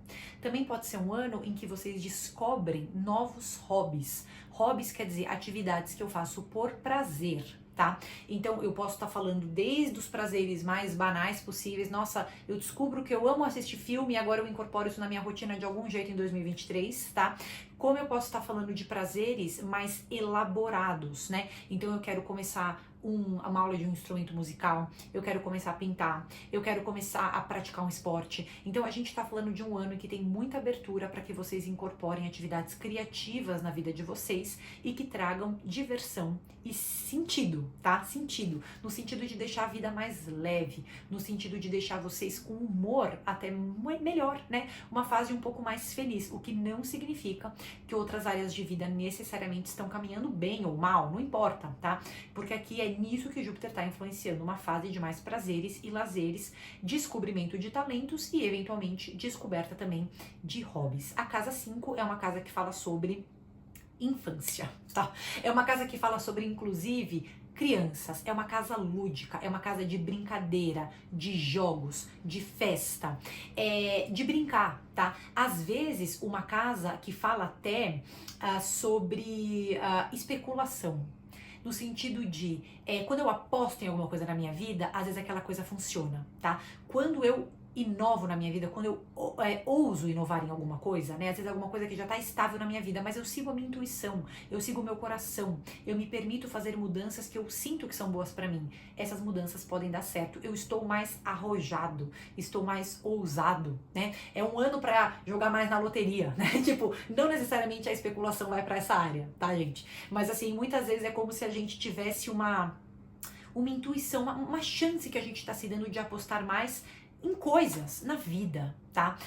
Também pode ser um ano em que vocês descobrem novos hobbies. Hobbies quer dizer atividades que eu faço por prazer, tá? Então eu posso estar falando desde os prazeres mais banais possíveis. Nossa, eu descubro que eu amo assistir filme e agora eu incorporo isso na minha rotina de algum jeito em 2023, tá? Como eu posso estar falando de prazeres mais elaborados, né? Então eu quero começar uma aula de um instrumento musical, eu quero começar a pintar, eu quero começar a praticar um esporte. Então a gente está falando de um ano que tem muita abertura para que vocês incorporem atividades criativas na vida de vocês e que tragam diversão e sentido, tá? Sentido, no sentido de deixar a vida mais leve, no sentido de deixar vocês com humor até melhor, né? Uma fase um pouco mais feliz, o que não significa que outras áreas de vida necessariamente estão caminhando bem ou mal, não importa, tá? Porque aqui é nisso que Júpiter está influenciando, uma fase de mais prazeres e lazeres, descobrimento de talentos e eventualmente descoberta também de hobbies. A casa 5 é uma casa que fala sobre infância, tá? É uma casa que fala sobre, inclusive, crianças, é uma casa lúdica, é uma casa de brincadeira, de jogos, de festa, de brincar, tá? Às vezes, uma casa que fala até sobre especulação, no sentido de, quando eu aposto em alguma coisa na minha vida, às vezes aquela coisa funciona, tá? Quando eu inovo na minha vida, quando eu ouso inovar em alguma coisa, né? Às vezes alguma coisa que já está estável na minha vida, mas eu sigo a minha intuição, eu sigo o meu coração, eu me permito fazer mudanças que eu sinto que são boas para mim. Essas mudanças podem dar certo. Eu estou mais arrojado, estou mais ousado, né? É um ano para jogar mais na loteria, né? Tipo, não necessariamente a especulação vai para essa área, tá, gente? Mas assim, muitas vezes é como se a gente tivesse uma intuição, uma chance que a gente está se dando de apostar mais em coisas, na vida, tá?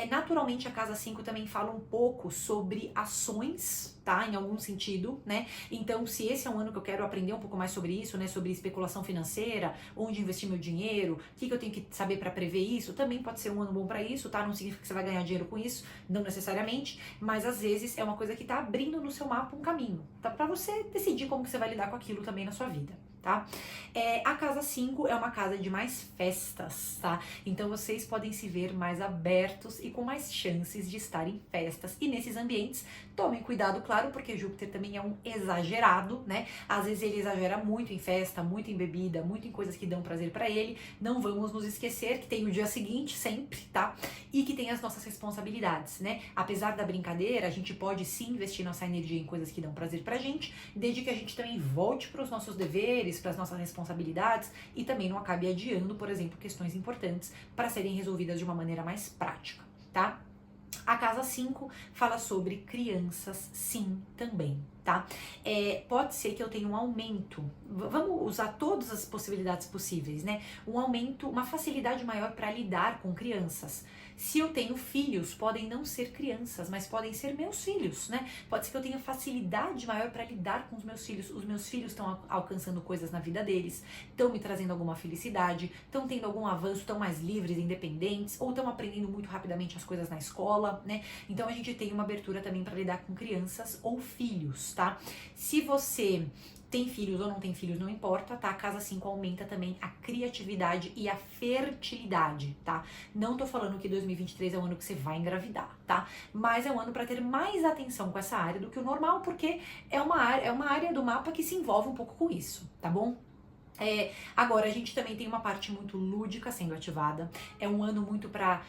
Naturalmente a casa 5 também fala um pouco sobre ações, tá? Em algum sentido, né? Então, se esse é um ano que eu quero aprender um pouco mais sobre isso, né? Sobre especulação financeira, onde investir meu dinheiro, o que eu tenho que saber para prever isso, também pode ser um ano bom para isso, tá? Não significa que você vai ganhar dinheiro com isso, não necessariamente, mas às vezes é uma coisa que tá abrindo no seu mapa um caminho, tá? Para você decidir como que você vai lidar com aquilo também na sua vida, tá? A casa 5 é uma casa de mais festas, tá? Então vocês podem se ver mais abertos e com mais chances de estar em festas. E nesses ambientes, tomem cuidado, claro, porque Júpiter também é um exagerado, né? Às vezes ele exagera muito em festa, muito em bebida, muito em coisas que dão prazer pra ele. Não vamos nos esquecer que tem o dia seguinte sempre, tá? E que tem as nossas responsabilidades, né? Apesar da brincadeira, a gente pode sim investir nossa energia em coisas que dão prazer pra gente, desde que a gente também volte pros nossos deveres, para as nossas responsabilidades e também não acabe adiando, por exemplo, questões importantes para serem resolvidas de uma maneira mais prática, tá? A casa 5 fala sobre crianças, sim, também, tá? Pode ser que eu tenha um aumento, vamos usar todas as possibilidades possíveis, né? Um aumento, uma facilidade maior para lidar com crianças. Se eu tenho filhos, podem não ser crianças, mas podem ser meus filhos, né? Pode ser que eu tenha facilidade maior para lidar com os meus filhos estão alcançando coisas na vida deles, estão me trazendo alguma felicidade, estão tendo algum avanço, estão mais livres, independentes, ou estão aprendendo muito rapidamente as coisas na escola, né? Então a gente tem uma abertura também para lidar com crianças ou filhos, tá? Se você tem filhos ou não tem filhos, não importa, tá? A casa 5 aumenta também a criatividade e a fertilidade, tá? Não tô falando que 2023 é o ano que você vai engravidar, tá? Mas é um ano para ter mais atenção com essa área do que o normal, porque é uma área do mapa que se envolve um pouco com isso, tá bom? Agora, a gente também tem uma parte muito lúdica sendo ativada. É um ano muito para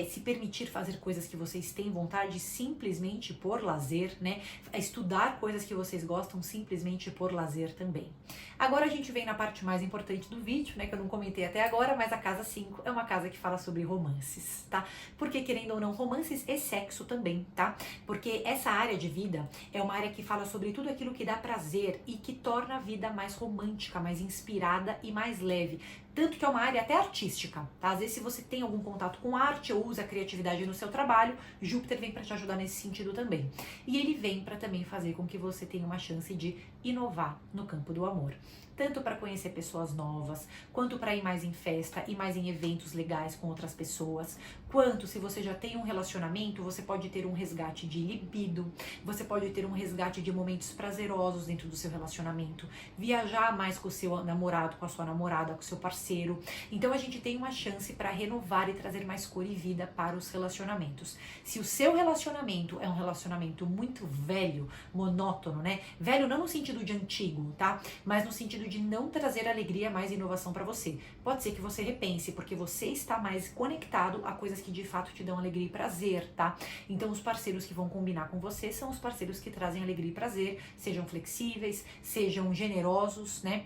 se permitir fazer coisas que vocês têm vontade simplesmente por lazer, né? Estudar coisas que vocês gostam simplesmente por lazer também. Agora a gente vem na parte mais importante do vídeo, né? Que eu não comentei até agora, mas a casa 5 é uma casa que fala sobre romances, tá? Porque, querendo ou não, romances e sexo também, tá? Porque essa área de vida é uma área que fala sobre tudo aquilo que dá prazer e que torna a vida mais romântica, mais inspirada e mais leve. Tanto que é uma área até artística, tá? Às vezes, se você tem algum contato com arte ou usa a criatividade no seu trabalho, Júpiter vem para te ajudar nesse sentido também. E ele vem para também fazer com que você tenha uma chance de inovar no campo do amor. Tanto para conhecer pessoas novas, quanto para ir mais em festa e mais em eventos legais com outras pessoas, quanto se você já tem um relacionamento, você pode ter um resgate de libido, você pode ter um resgate de momentos prazerosos dentro do seu relacionamento, viajar mais com o seu namorado, com a sua namorada, com o seu parceiro. Então a gente tem uma chance para renovar e trazer mais cor e vida para os relacionamentos. Se o seu relacionamento é um relacionamento muito velho, monótono, né? Velho não no sentido de antigo, tá? Mas no sentido de não trazer alegria, mais inovação para você. Pode ser que você repense, porque você está mais conectado a coisas que de fato te dão alegria e prazer, tá? Então os parceiros que vão combinar com você são os parceiros que trazem alegria e prazer, sejam flexíveis, sejam generosos, né?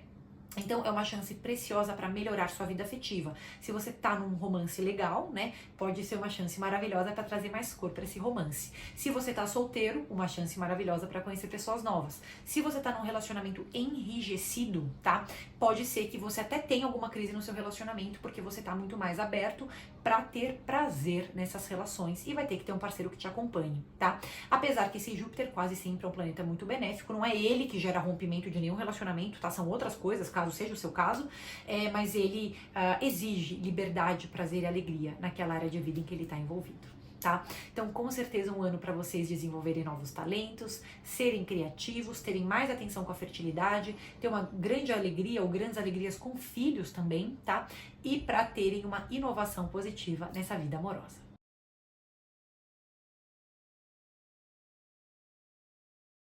Então é uma chance preciosa para melhorar sua vida afetiva. Se você tá num romance legal, né, pode ser uma chance maravilhosa para trazer mais cor para esse romance. Se você tá solteiro, uma chance maravilhosa para conhecer pessoas novas. Se você tá num relacionamento enrijecido, tá? Pode ser que você até tenha alguma crise no seu relacionamento porque você tá muito mais aberto para ter prazer nessas relações e vai ter que ter um parceiro que te acompanhe, tá? Apesar que esse Júpiter quase sempre é um planeta muito benéfico, não é ele que gera rompimento de nenhum relacionamento, tá? São outras coisas, caso seja o seu caso, mas ele exige liberdade, prazer e alegria naquela área de vida em que ele está envolvido. Tá? Então, com certeza, um ano para vocês desenvolverem novos talentos, serem criativos, terem mais atenção com a fertilidade, ter uma grande alegria ou grandes alegrias com filhos também, tá? E para terem uma inovação positiva nessa vida amorosa.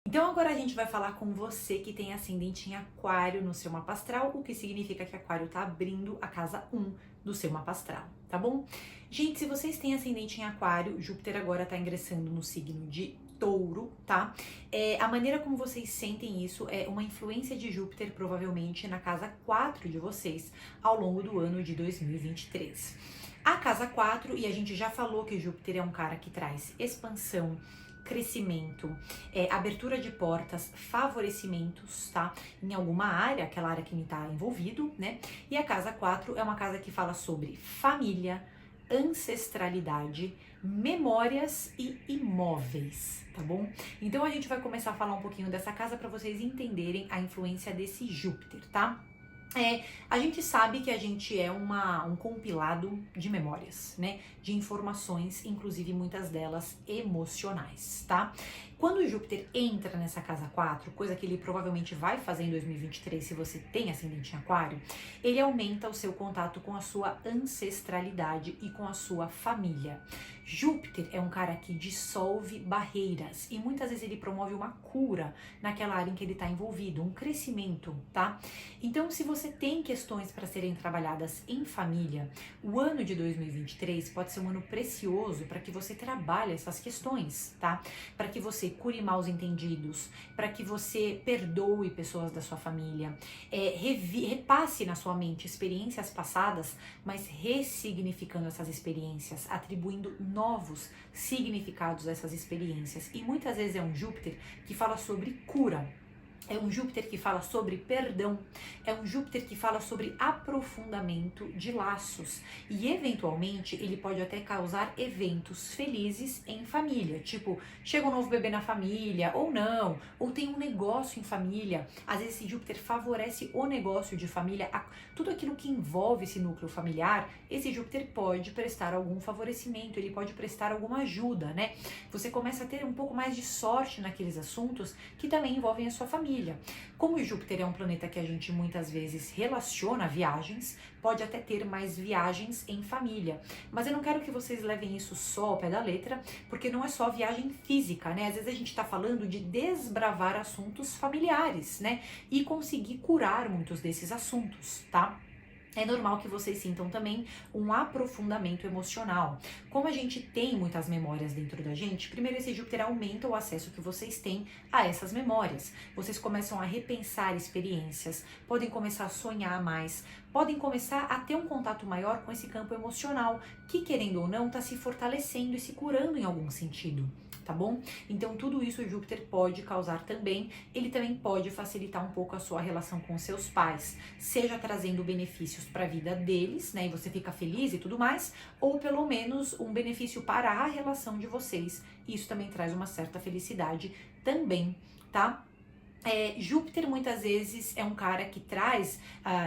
Então agora a gente vai falar com você que tem ascendente em Aquário no seu mapa astral, o que significa que Aquário tá abrindo a casa 1 do seu mapa astral, tá bom? Gente, se vocês têm ascendente em Aquário, Júpiter agora tá ingressando no signo de Touro, tá? A maneira como vocês sentem isso é uma influência de Júpiter provavelmente na casa 4 de vocês ao longo do ano de 2023. A casa 4, e a gente já falou que Júpiter é um cara que traz expansão, crescimento, abertura de portas, favorecimentos, tá? Em alguma área, aquela área que me tá envolvido, né? E a casa 4 é uma casa que fala sobre família, ancestralidade, memórias e imóveis, tá bom? Então a gente vai começar a falar um pouquinho dessa casa para vocês entenderem a influência desse Júpiter, tá? A gente sabe que a gente é um compilado de memórias, né? De informações, inclusive muitas delas emocionais, tá? Quando o Júpiter entra nessa casa 4, coisa que ele provavelmente vai fazer em 2023 se você tem ascendente em Aquário, ele aumenta o seu contato com a sua ancestralidade e com a sua família. Júpiter é um cara que dissolve barreiras e muitas vezes ele promove uma cura naquela área em que ele está envolvido, um crescimento, tá? Então, se você tem questões para serem trabalhadas em família, o ano de 2023 pode ser um ano precioso para que você trabalhe essas questões, tá? Para que você cure maus entendidos, para que você perdoe pessoas da sua família, repasse na sua mente experiências passadas, mas ressignificando essas experiências, atribuindo novos significados a essas experiências. E muitas vezes é um Júpiter que fala sobre cura. É um Júpiter que fala sobre perdão, é um Júpiter que fala sobre aprofundamento de laços e eventualmente ele pode até causar eventos felizes em família, tipo, chega um novo bebê na família ou não, ou tem um negócio em família. Às vezes esse Júpiter favorece o negócio de família, tudo aquilo que envolve esse núcleo familiar, esse Júpiter pode prestar algum favorecimento, ele pode prestar alguma ajuda, né? Você começa a ter um pouco mais de sorte naqueles assuntos que também envolvem a sua família. família. Como Júpiter é um planeta que a gente muitas vezes relaciona viagens, pode até ter mais viagens em família. Mas eu não quero que vocês levem isso só ao pé da letra, porque não é só viagem física, né? Às vezes a gente tá falando de desbravar assuntos familiares, né? E conseguir curar muitos desses assuntos, tá? É normal que vocês sintam também um aprofundamento emocional. Como a gente tem muitas memórias dentro da gente, primeiro esse Júpiter aumenta o acesso que vocês têm a essas memórias. Vocês começam a repensar experiências, podem começar a sonhar mais, podem começar a ter um contato maior com esse campo emocional, que querendo ou não está se fortalecendo e se curando em algum sentido. Tá bom? Então tudo isso o Júpiter pode causar também, ele também pode facilitar um pouco a sua relação com seus pais, seja trazendo benefícios para a vida deles, né, e você fica feliz e tudo mais, ou pelo menos um benefício para a relação de vocês, isso também traz uma certa felicidade também, tá? Júpiter muitas vezes é um cara que traz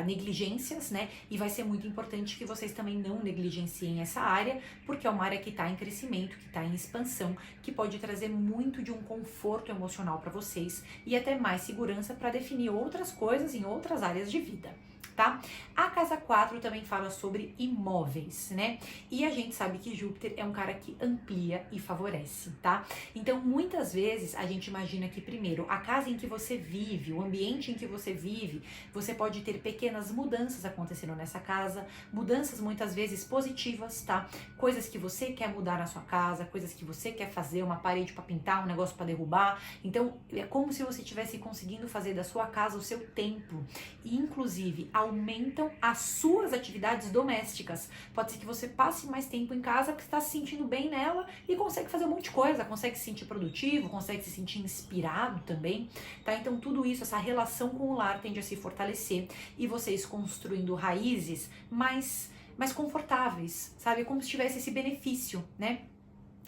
negligências, né? E vai ser muito importante que vocês também não negligenciem essa área, porque é uma área que está em crescimento, que está em expansão, que pode trazer muito de um conforto emocional para vocês e até mais segurança para definir outras coisas em outras áreas de vida. Tá? A casa 4 também fala sobre imóveis, né? E a gente sabe que Júpiter é um cara que amplia e favorece, tá? Então, muitas vezes a gente imagina que primeiro, a casa em que você vive, o ambiente em que você vive, você pode ter pequenas mudanças acontecendo nessa casa, mudanças muitas vezes positivas, tá? Coisas que você quer mudar na sua casa, coisas que você quer fazer, uma parede para pintar, um negócio para derrubar. Então, é como se você estivesse conseguindo fazer da sua casa o seu templo. E, inclusive, aumentam as suas atividades domésticas. Pode ser que você passe mais tempo em casa porque está se sentindo bem nela e consegue fazer um monte de coisa, consegue se sentir produtivo, consegue se sentir inspirado também, tá? Então tudo isso, essa relação com o lar tende a se fortalecer e vocês construindo raízes mais confortáveis, sabe? Como se tivesse esse benefício, né?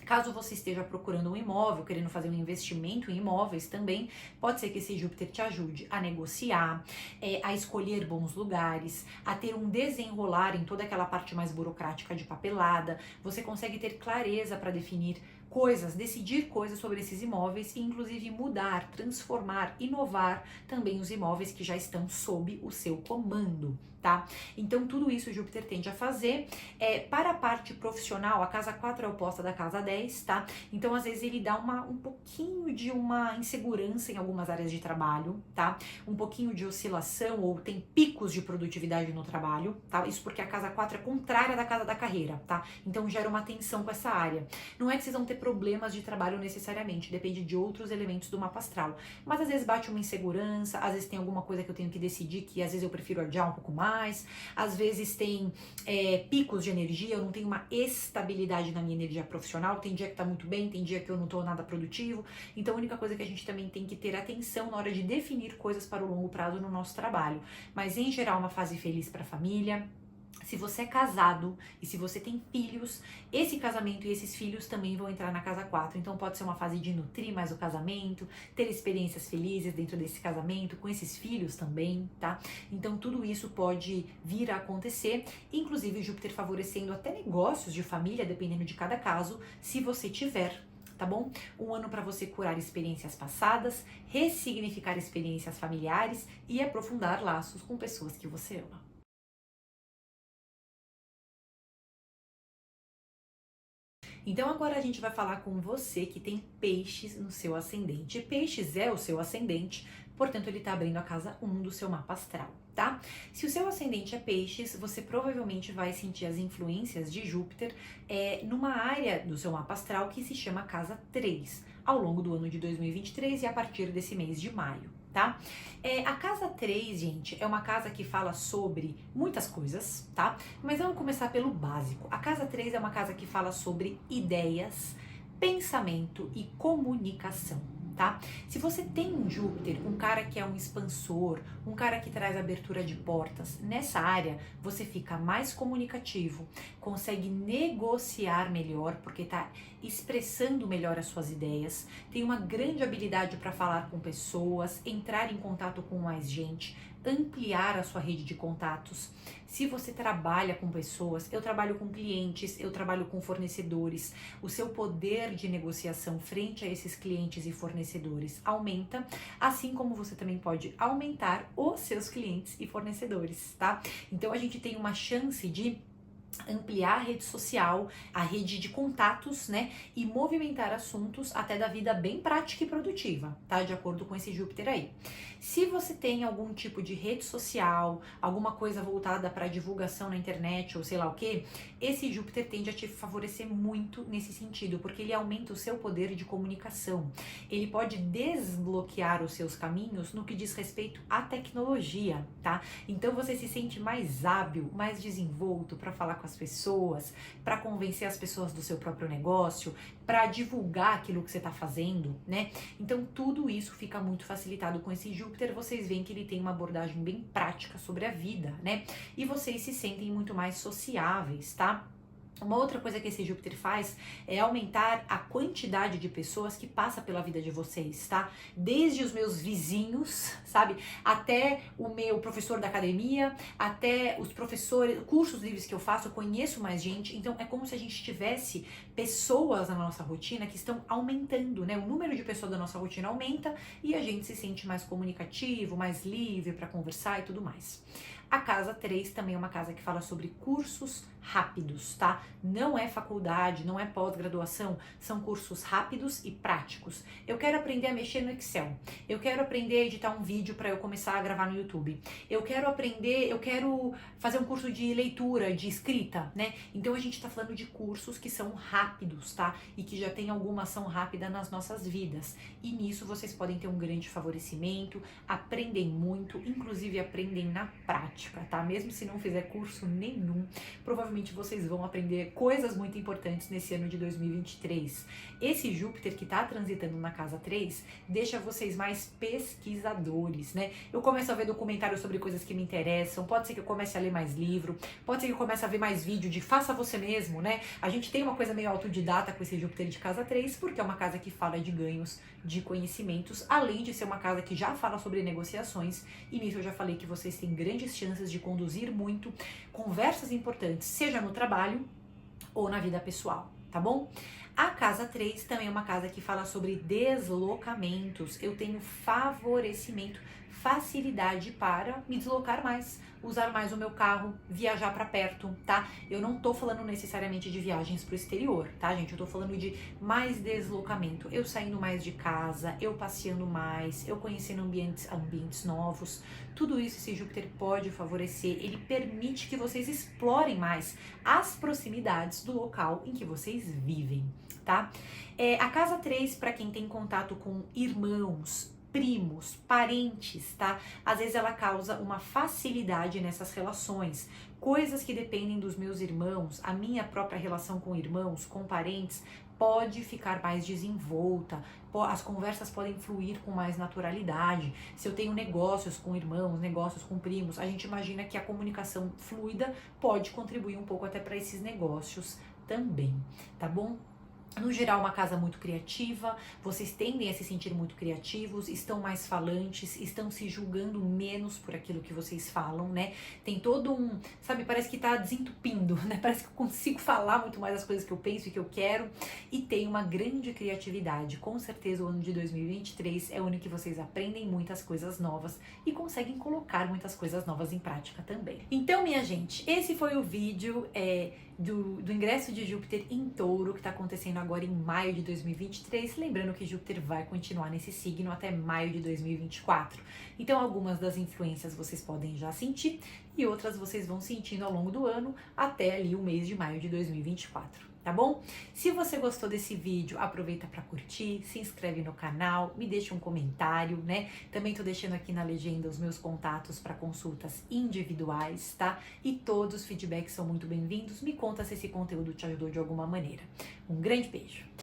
Caso você esteja procurando um imóvel, querendo fazer um investimento em imóveis também, pode ser que esse Júpiter te ajude a negociar, a escolher bons lugares, a ter um desenrolar em toda aquela parte mais burocrática de papelada. Você consegue ter clareza para definir coisas, decidir coisas sobre esses imóveis e inclusive mudar, transformar, inovar também os imóveis que já estão sob o seu comando, tá? Então tudo isso Júpiter tende a fazer. Para a parte profissional, a casa 4 é oposta da casa 10, tá? Então às vezes ele dá um pouquinho de uma insegurança em algumas áreas de trabalho, tá? Um pouquinho de oscilação ou tem picos de produtividade no trabalho, tá? Isso porque a casa 4 é contrária da casa da carreira, tá? Então gera uma tensão com essa área. Não é que vocês vão ter problemas de trabalho necessariamente, depende de outros elementos do mapa astral. Mas às vezes bate uma insegurança, às vezes tem alguma coisa que eu tenho que decidir que às vezes eu prefiro adiar um pouco mais, às vezes tem picos de energia, eu não tenho uma estabilidade na minha energia profissional, tem dia que tá muito bem, tem dia que eu não tô nada produtivo. Então a única coisa que a gente também tem que ter atenção na hora de definir coisas para o longo prazo no nosso trabalho. Mas em geral uma fase feliz para a família. Se você é casado e se você tem filhos, esse casamento e esses filhos também vão entrar na casa 4. Então pode ser uma fase de nutrir mais o casamento, ter experiências felizes dentro desse casamento, com esses filhos também, tá? Então tudo isso pode vir a acontecer, inclusive Júpiter favorecendo até negócios de família, dependendo de cada caso, se você tiver. Tá bom? Um ano para você curar experiências passadas, ressignificar experiências familiares e aprofundar laços com pessoas que você ama. Então agora a gente vai falar com você que tem peixes no seu ascendente. Peixes é o seu ascendente, portanto ele está abrindo a casa 1 do seu mapa astral, tá? Se o seu ascendente é peixes, você provavelmente vai sentir as influências de Júpiter numa área do seu mapa astral que se chama casa 3, ao longo do ano de 2023 e a partir desse mês de maio, tá? A casa 3, gente, é uma casa que fala sobre muitas coisas, tá? Mas vamos começar pelo básico. A casa 3 é uma casa que fala sobre ideias, pensamento e comunicação, tá? Se você tem um Júpiter, um cara que é um expansor, um cara que traz abertura de portas, nessa área você fica mais comunicativo, consegue negociar melhor, porque tá expressando melhor as suas ideias, tem uma grande habilidade para falar com pessoas, entrar em contato com mais gente, ampliar a sua rede de contatos. Se você trabalha com pessoas, eu trabalho com clientes, eu trabalho com fornecedores, o seu poder de negociação frente a esses clientes e fornecedores aumenta, assim como você também pode aumentar os seus clientes e fornecedores, tá? Então a gente tem uma chance de ampliar a rede social, a rede de contatos, né, e movimentar assuntos até da vida bem prática e produtiva, tá? De acordo com esse Júpiter aí. Se você tem algum tipo de rede social, alguma coisa voltada para divulgação na internet ou sei lá o que, esse Júpiter tende a te favorecer muito nesse sentido, porque ele aumenta o seu poder de comunicação. Ele pode desbloquear os seus caminhos no que diz respeito à tecnologia, tá? Então você se sente mais hábil, mais desenvolto para falar com as pessoas, para convencer as pessoas do seu próprio negócio, para divulgar aquilo que você está fazendo, né? Então tudo isso fica muito facilitado com esse Júpiter. Vocês veem que ele tem uma abordagem bem prática sobre a vida, né? E vocês se sentem muito mais sociáveis, tá? Uma outra coisa que esse Júpiter faz é aumentar a quantidade de pessoas que passa pela vida de vocês, tá? Desde os meus vizinhos, sabe? Até o meu professor da academia, até os professores, cursos livres que eu faço, eu conheço mais gente. Então é como se a gente tivesse pessoas na nossa rotina que estão aumentando, né? O número de pessoas da nossa rotina aumenta e a gente se sente mais comunicativo, mais livre para conversar e tudo mais. A casa 3 também é uma casa que fala sobre cursos rápidos, tá? Não é faculdade, não é pós-graduação, são cursos rápidos e práticos. Eu quero aprender a mexer no Excel, eu quero aprender a editar um vídeo para eu começar a gravar no YouTube, eu quero fazer um curso de leitura, de escrita, né? Então a gente tá falando de cursos que são rápidos, tá? E que já tem alguma ação rápida nas nossas vidas. E nisso vocês podem ter um grande favorecimento, aprendem muito, inclusive aprendem na prática, tá? Mesmo se não fizer curso nenhum, provavelmente vocês vão aprender coisas muito importantes nesse ano de 2023. Esse Júpiter que tá transitando na casa 3 deixa vocês mais pesquisadores, né? Eu começo a ver documentários sobre coisas que me interessam, pode ser que eu comece a ler mais livro, pode ser que eu comece a ver mais vídeo de faça você mesmo, né? A gente tem uma coisa meio autodidata com esse Júpiter de casa 3, porque é uma casa que fala de ganhos de conhecimentos, além de ser uma casa que já fala sobre negociações, e nisso eu já falei que vocês têm grandes chances de conduzir muito conversas importantes, seja no trabalho ou na vida pessoal, tá bom? A casa 3 também é uma casa que fala sobre deslocamentos. Eu tenho favorecimento, facilidade para me deslocar mais, usar mais o meu carro, viajar para perto, tá? Eu não tô falando necessariamente de viagens pro exterior, tá, gente? Eu tô falando de mais deslocamento. Eu saindo mais de casa, eu passeando mais, eu conhecendo ambientes novos. Tudo isso esse Júpiter pode favorecer. Ele permite que vocês explorem mais as proximidades do local em que vocês vivem, tá? A casa 3, para quem tem contato com irmãos, primos, parentes, tá? Às vezes ela causa uma facilidade nessas relações. Coisas que dependem dos meus irmãos, a minha própria relação com irmãos, com parentes, pode ficar mais desenvolta, as conversas podem fluir com mais naturalidade. Se eu tenho negócios com irmãos, negócios com primos, a gente imagina que a comunicação fluida pode contribuir um pouco até para esses negócios também, tá bom? No geral, uma casa muito criativa, vocês tendem a se sentir muito criativos, estão mais falantes, estão se julgando menos por aquilo que vocês falam, né? Tem todo sabe, parece que tá desentupindo, né? Parece que eu consigo falar muito mais as coisas que eu penso e que eu quero, e tem uma grande criatividade. Com certeza o ano de 2023 é o ano que vocês aprendem muitas coisas novas e conseguem colocar muitas coisas novas em prática também. Então, minha gente, esse foi o vídeo do ingresso de Júpiter em Touro, que está acontecendo agora em maio de 2023, lembrando que Júpiter vai continuar nesse signo até maio de 2024. Então algumas das influências vocês podem já sentir e outras vocês vão sentindo ao longo do ano até ali o mês de maio de 2024. Tá bom? Se você gostou desse vídeo, aproveita para curtir, se inscreve no canal, me deixa um comentário, né? Também tô deixando aqui na legenda os meus contatos para consultas individuais, tá? E todos os feedbacks são muito bem-vindos. Me conta se esse conteúdo te ajudou de alguma maneira. Um grande beijo!